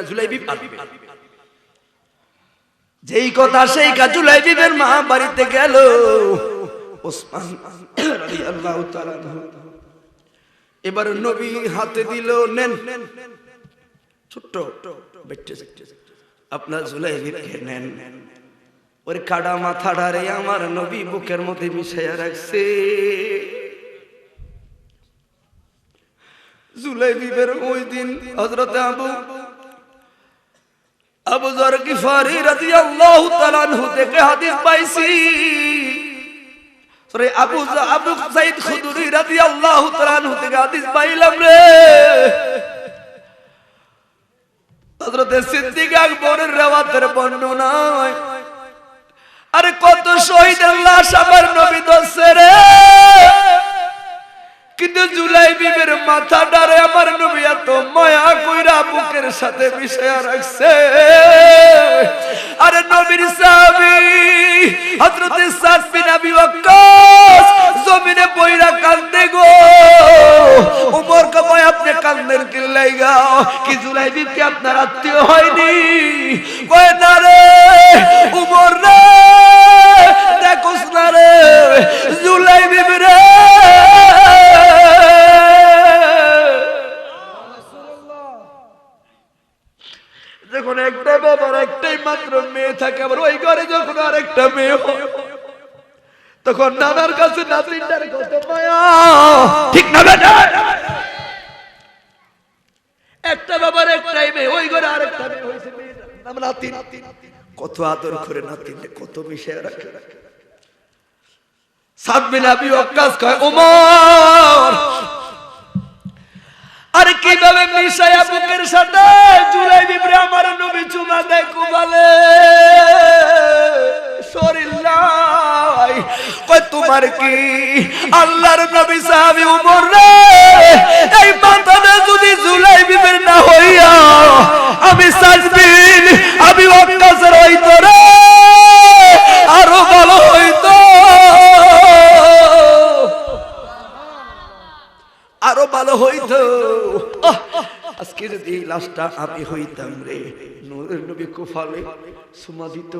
জুলাইবি যেই কথা সেই কাজ। জুলাইবির মা বাড়িতে গেল, ওসমান রাদিয়াল্লাহু তাআলা এবার নবী হাতে দিল, নেন ছোট্ট বেটে, আপনার জুলাইবিকে নেন। ওর কাটা মাথাটারে আমার নবী বুকের মধ্যে মিশাইয়া রাখছে। জুলাইবির ওই দিন হযরত আবু যর গিফারি রাদিয়াল্লাহু তাআলা আনহু থেকে হাদিস পাইছি। সরে আবু সাঈদ খুদরি রাদিয়াল্লাহু তাআলা আনহু থেকে হাদিস পাইলাম রে। হযরত সিদ্দিক আকবরের রওয়ায়াতের বর্ণনায়, আরে কত শহীদের লাশ আমার নবী দছে রে, কিন্তু জুলাইবির মাথাটারে আমার নবী এত মায়া কইরা বুকের সাথে মিশায়া রাখছে। আরে নবীর সাহাবী হযরত সাদ বিন আবি ওয়াক্কাস জমিনে পয়রা কাঁদে গো। ওমর কয়, আপনি কান্দেন কি লাইগা? কি জুলাইবি কি আপনার আত্মীয় হয়নি? কয় না রে ওমর রে, দেখোস না রে জুলাইবি রে। যখন একটা বাবার একটাই মাত্র মেয়ে থাকে, আবার ওই ঘরে যখন আরেকটা মেয়ে হয়, তখন নানার কাছে নাতিনটার কত মায়া, ঠিক না বেটা? একটা বাবার একটাই মেয়ে, ওই ঘরে আরেকটা মেয়ে হয়েছে, নাতিন, কত আদর করে নাতিনকে কত মিশে রাখে। সাদ বিন আবি ওয়াক্কাস কয়, ওমর আর কিভাবে মিশায়া বুকের সাথে জুলাই বিবরে আমার নবী চুমা দেয় কুবালে শরীর নাই কই তোমার কি আল্লাহর নবী সাহাবী উমর রে এই বাতানে যদি জুলাই বিবরে না হইয়া আমি 7 দিন আমি অত্যাচার হইতো রে আরো ভালো হইতো আরো ভালো হইতো আজকে যদি লাশটা আমি হইতাম রে নূরের নবী কুফালে সুমা দিত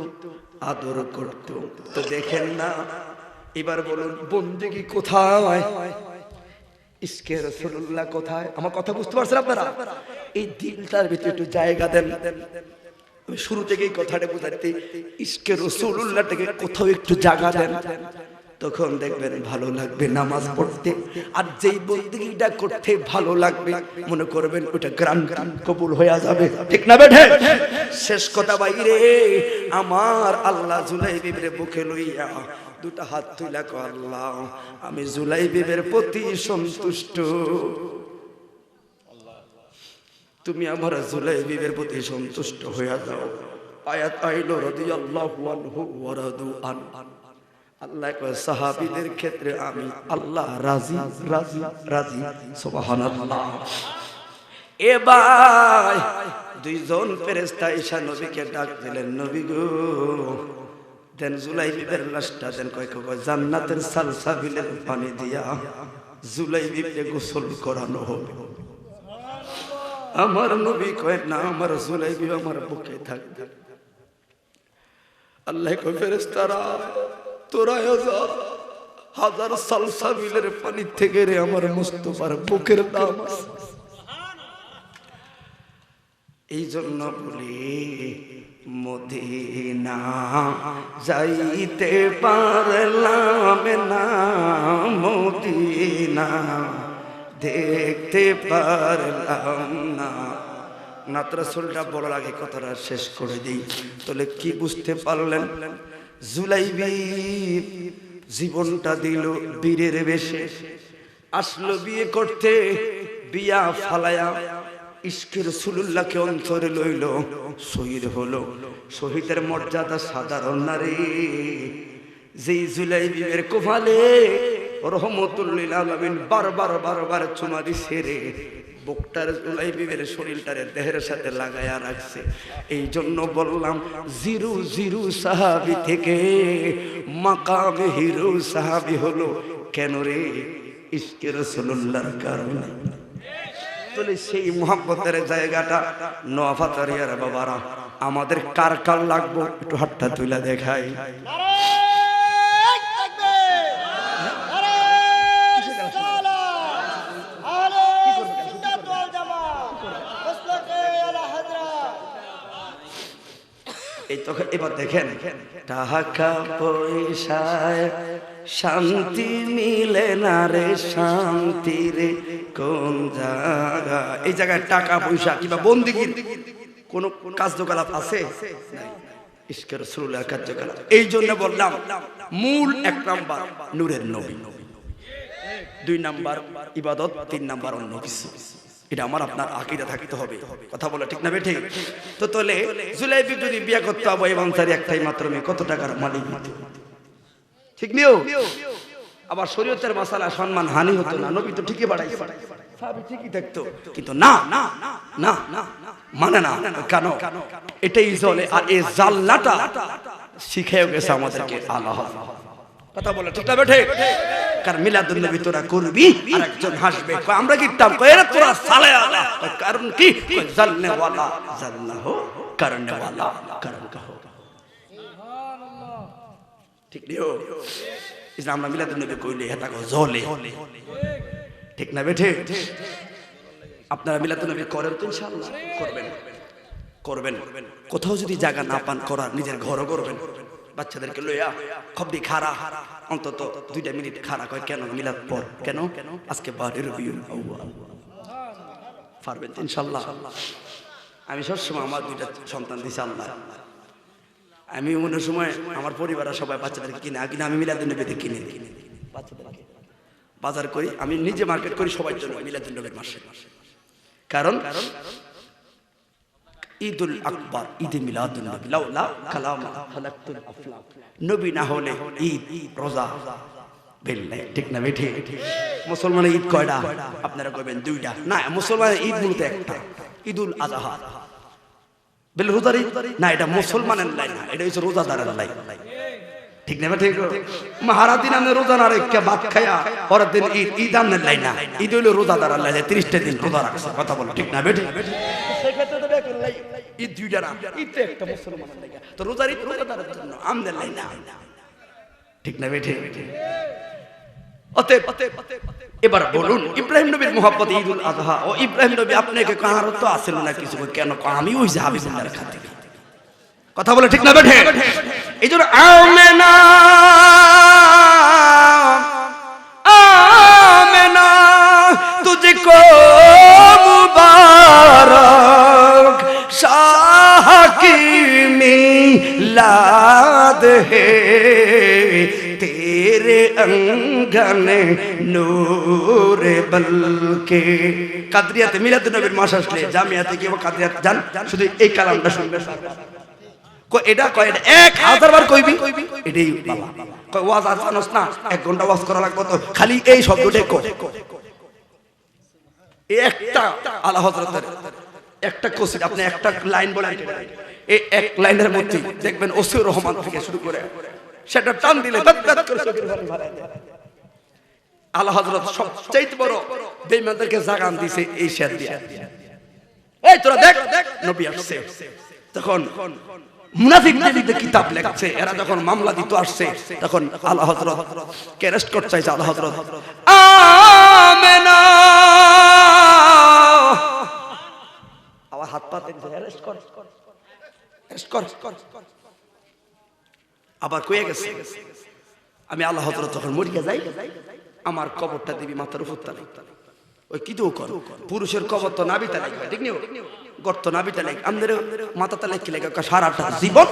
আদর করত তো দেখেন না এবার বলুন বন্দেগী কোথায় ইশকে রাসূলুল্লাহ কোথায় আমার কথা বুঝতে পারছেন আপনারা এই দিলটার ভিতরে একটু জায়গা দেন আমি শুরু থেকেই কথাটা বুঝাতে ইশকে রাসূলুল্লাহটাকে কোথাও একটু জায়গা দেন তখন দেখবেন ভালো লাগবে নামাজ পড়তে আর যেই বন্দেগীটা করতে ভালো লাগবে মনে করবেন ওটা গ্যারান্টি কবুল হয়ে যাবে ঠিক না বেঠে শেষ কথা বাইরে আমার আল্লাহ জুলাই বিবির বুকে লইয়া দুটা হাত তুইলা কো আল্লাহ আমি জুলাই বিবির প্রতি সন্তুষ্ট তুমি আমার জুলাই বিবির প্রতি সন্তুষ্ট হয়ে যাও আয়াত আইলো রাদিয়াল্লাহু আনহু ওয়া রাদু আন আল্লাহ কয় সাহাবীদের ক্ষেত্রে আমি আল্লাহ রাজি রাজি রাজি সুবহানাল্লাহ এ ভাই দুইজন ফেরেশতা এসে নবীকে ডাক দিলেন নবী গো দেন জুলাই বিবির লাশটা দেন কয় কয় জান্নাতের সালসাবিলের পানি দিয়া জুলাই বিবিকে গোসল করানো হবে আমার নবী কয় না আমার জুলাই বিবি আমার বুকে থাকবে আল্লাহ কয় ফেরেশতারা তোরা হাজার সালসাবিলের পানি থেকে রে আমার মুস্তাফার বুকের দাম আছে এই জন্য বলি মদিনা যাইতে পারলাম না মদিনা দেখতে পারলাম না নাত রাসূলটা বলার আগে কথাটা শেষ করে দিই তাহলে কি বুঝতে পারলেন জুলাইবি জীবনটা দিল বীরের বেশে আসলো বিয়ে করতে বিয়া ফালায়া ইশকে রাসূলুল্লাহকে অন্তরে লইল শহীদ হলো শহীদের মর্যাদা সাধারণ না রে যেই জুলাইবির কোফালে রহমতুল লিল আলামিন বারবার বারবার চুমা দিছে রে বুকটার জুলাইবির শরীরটারে দেহের সাথে লাগায়া রাখছে এই জন্য বললাম জিরু জিরু সাহাবী থেকে মাকাম হিরো সাহাবী হলো কেন রে ইশকে রাসূলুল্লাহর কারণে তাহলে সেই মুহাব্বতের জায়গাটা নোয়াফাতারিয়ার বাবারা আমাদের কার কার লাগবো একটু হাতটা তুলে দেখাই এই তো এবার দেখেন টাকা পয়সায় শান্তি মিলে না রে শান্তি রে কোন জায়গা এই জায়গায় টাকা পয়সা কিংবা বন্দিগির কোন কার্যকলাপ আছে ইশকে রাসূলুল্লাহর কার্যকলাপ এই জন্য বললাম মূল 1 নাম্বার নূরের নবী 2 নাম্বার ইবাদত 3 নাম্বার অন্য কিছু এটা আমার আপনার আকীদা থাকতে হবে কথা বলা ঠিক না বেঠিক তো তলে জুলাইবি যদি বিয়ে করতে হবে এই বানসারি একটাই মাত্র মেয়ে কত টাকার মালিক ঠিক নিও আবার শরীয়তের মাসালা সম্মান হানি হতো না নবী তো ঠিকই বাড়াইছে সাহাবী ঠিকই দেখতো কিন্তু না না না না মানে না কেন এটাই জলে আর এই জাল্লাটা শিখায় গেছে আমাদেরকে আল্লাহ কথা বলে ঠিক না বেঠে কারণ মিলাদুন নবী তোরা করবি আর একজন হাসবে আমরা কি টাম কই রে তোরা সালে আলা কারণ কি জালনে ওয়ালা জাল্লাহু করনে ওয়ালা করন কহো সুবহানাল্লাহ ঠিক নিও ইসলাম আমরা মিলাদুন নবী কইলে এটা কো জলে ঠিক না বেঠে আপনারা মিলাদুন নবী করেন তো ইনশাআল্লাহ করবেন করবেন কোথাও যদি জায়গা না পান করার নিজের ঘরও করবেন বাচ্চাদেরকে লইয়া খবদি খারা অন্তত 2 মিনিট খারা কয় কেন মিলাদ পর কেন আজকে 12 রবিউল আউয়াল পারবেন ইনশাআল্লাহ আমি সবসময় আমার 2টা সন্তান দিছি আল্লাহ আমি অন্য সময় আমার পরিবারের সবাই বাচ্চাদেরকে কিনে কিনা আমি মিলাদুন নবীতে কিনে বাচ্চাদেরকে বাজার করি আমি নিজে মার্কেট করি সবার জন্য মিলাদুন নবীর মাসে কারণ ঈদুল আকবার, ঈদে মিলাদুন নবী, লাউলা কালামা খালাকতুল আফলাক, নবী না হলে ঈদ রোজা বিল্লাহ, ঠিক না বেঠে? মুসলমানের ঈদ কয়টা? আপনারা কইবেন দুইটা। না, মুসলমানের ঈদ বলতে একটা, ঈদুল আযহা। বলে রোজার ঈদ না, এটা মুসলমানের লাই না, এটা হচ্ছে রোজাদারের লাই, ঠিক না বেঠে? মাহারা দিন আমি রোজা না রেখে ভাত খায়া পরের দিন ঈদ, ঈদ আমনের লাই না, ঈদ হইলো রোজাদারের লাই, 30টা দিন রোজা রাখছে, কথা বলো ঠিক না বেঠে? সেক্ষেত্রে তো দেখেন লাই ঈদ দুইটা না, ঈদ তো একটা মুসলমানের লাই, তো রোজার ঈদ রোজাদারের জন্য, আমনের লাই না, ঠিক না বেঠে? এবার বলুন, ইব্রাহিম নবীর মোহাব্বত ঈদুল আযহা ও ইব্রাহিম নবী আপনাকে কার তো আসেন না কিছু, কেন আমি ওই হাবিবুল্লাহর খাতি, কথা বলে ঠিক না বেঠে? এই জন্য আমেনা আমেনা তুঝকো মুবারক শাহ কি মিলাদ হে तेरे अंगन नूर बलके। কাদরিয়াতে মিলাদ নবীর মাস আসলে জামিয়াতে কি কাদরিয়াত জান, শুধু এই কালামটা শুনবেন, এটা কয় 1000 বার কইবি, এটাই বাবা কয় ওয়াজ আর জানোস না, 1 ঘন্টা ওয়াজ করা লাগবে তো খালি এই শব্দটা কো, একটা আলা হযরতের একটা কসিদ, আপনি একটা লাইন বলেন, এই এক লাইনের মধ্যে দেখবেন ওসিউর রহমান থেকে শুরু করে সেটা টান দিলে আল্লাহ হযরত সবচেয়ে বড় বেঈমানদেরকে জাগান দিয়েছে এই শের দিয়া। এই তোরা দেখ নবী আসছে, তখন মুনাফিকদের কিতাব লেখছে, এরা যখন মামলা দিতে আসছে তখন আল্লাহ হযরত কে অ্যারেস্ট করতে চাইছে, আল্লাহ হযরত আমেনা আবার হাত পা দিয়ে অ্যারেস্ট কর, অ্যারেস্ট কর, আবার কয়ে গেছে আমি আল্লাহ হযরত যখন মরিয়া যাই আমার কবরটা দিবি মাথার উপর তালে, ওই কি তো কর, পুরুষের কবর তো নাভি তালে, ঠিক নিও গর্ত নাভি তালে, আমাদের মাথা তালে কি লাগে সারাটা জীবন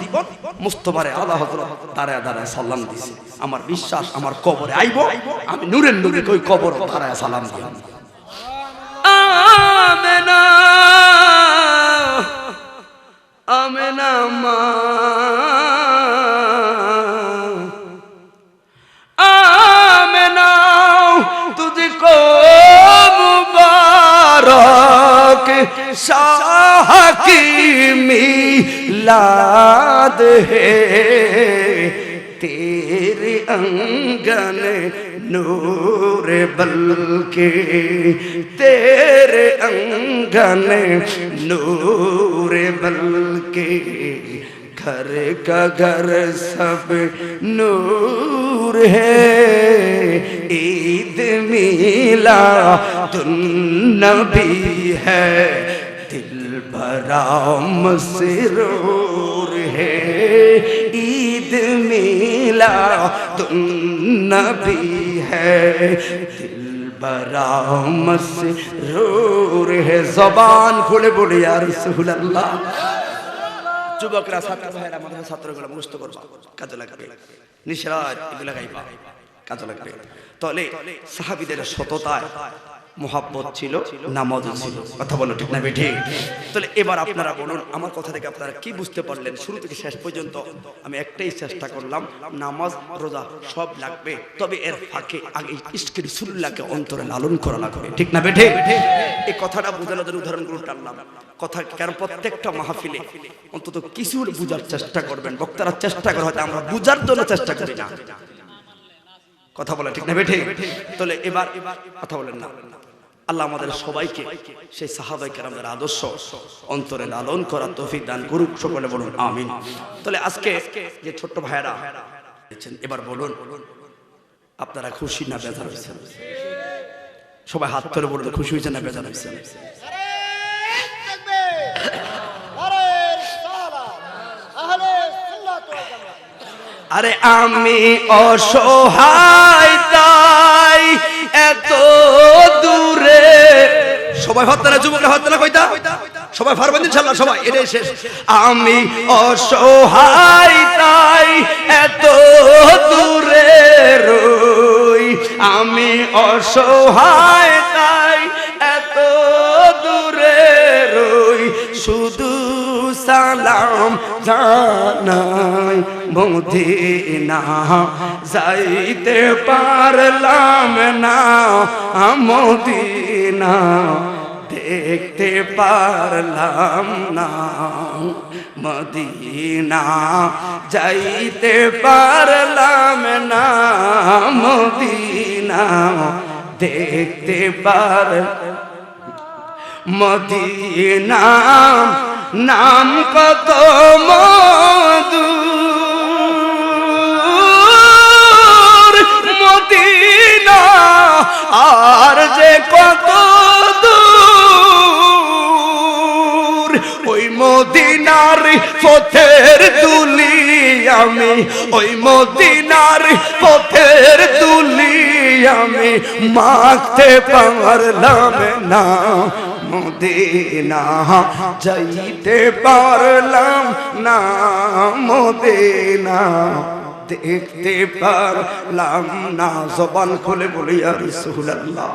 মুস্তফারে আল্লাহ হযরত দাঁড়ায় দাঁড়ায় সালাম দিছে। আমার বিশ্বাস আমার কবরে আইব, আমি নূরের নূরে কই কবর দাঁড়ায় সালাম দিব। আমেনা আমেনা মা तुझको मुबारक शाह की मिलाद है तेरे अंगन नूर बलके तेरे अंगन नूर बलके घर का घर सब नूर है ईद मिलादुन नबी है दिल भरा मसरूर है ईद मिलादुन नबी है दिल भरा मसरूर है। ज़बान खुले बोले या रसूल अल्लाह। যুবকরা ছাত্র ভাইরা মাদ্রাসা ছাত্রগুলো মুখস্থ করবা, কাজে লাগবে, নিশরাত এগুলো গাইবা, কাজে লাগবে। তাহলে সাহাবীদের সততায় মোহাব্বত ছিল, নামাজ ছিল, কথা বলো ঠিক না বেঠিক? তাহলে এবার আপনারা বলুন আমার কথা থেকে আপনারা কি বুঝতে পারলেন? শুরু থেকে শেষ পর্যন্ত আমি একটাই চেষ্টা করলাম, নামাজ রোজা সব লাগবে, তবে এর ফাঁকে আগে ইশকে রাসূলুল্লাহকে অন্তরে লালন করা লাগবে, ঠিক না বেঠিক? এই কথাটা বোঝানোর জন্য উদাহরণগুলো টানলাম কথা, কারণ প্রত্যেকটা মাহফিলে অন্তত কিছু বুঝার চেষ্টা করবেন, বক্তারা চেষ্টা করে, হয়তো আমরা বুঝার জন্য চেষ্টা করি না, কথা বলে ঠিক না বেঠিক? তাহলে এবার কথা বলেন না, আল্লাহ আমাদের সবাইকে সেই সাহাবায়ে কেরামদের আদর্শ অন্তরে লালন করার তৌফিক দান করুক, সকলে বলুন আমিন। তাহলে আজকে যে ছোট্ট ভাইরা এবার বলুন আপনারা খুশি না বেজার হয়েছেন? সবাই হাত তুলে বলুন খুশি হয়েছেন না বেজার হয়েছেন? আরে আমি অসহায় তাই এত দূরে, সবাই হাত তোলা, যুবকরা হাত তোলা, কইতা সবাই পারবেন ইনশাআল্লাহ, সবাই এটাই শেষ। আমি অসহায় তাই এত দূরে রই, আমি অসহায় তাই এত দূরে সালাম জানাই মদিনা যাইতে পারলাম না মদিনা দেখতে পারলাম না মদিনা যাইতে পারলাম না মদিনা দেখতে পার মদিনা নাম কত মধুর মদিনা আর যে কত দূর ওই মদিনার পথের তুলি আমি ওই মদিনার পথের তুলি আমি মাখতে পারলাম না মদিনা যাইতে পারলাম না মদিনা দেখতে পারলাম না জবান খুলে বলি ইয়া রাসূলুল্লাহ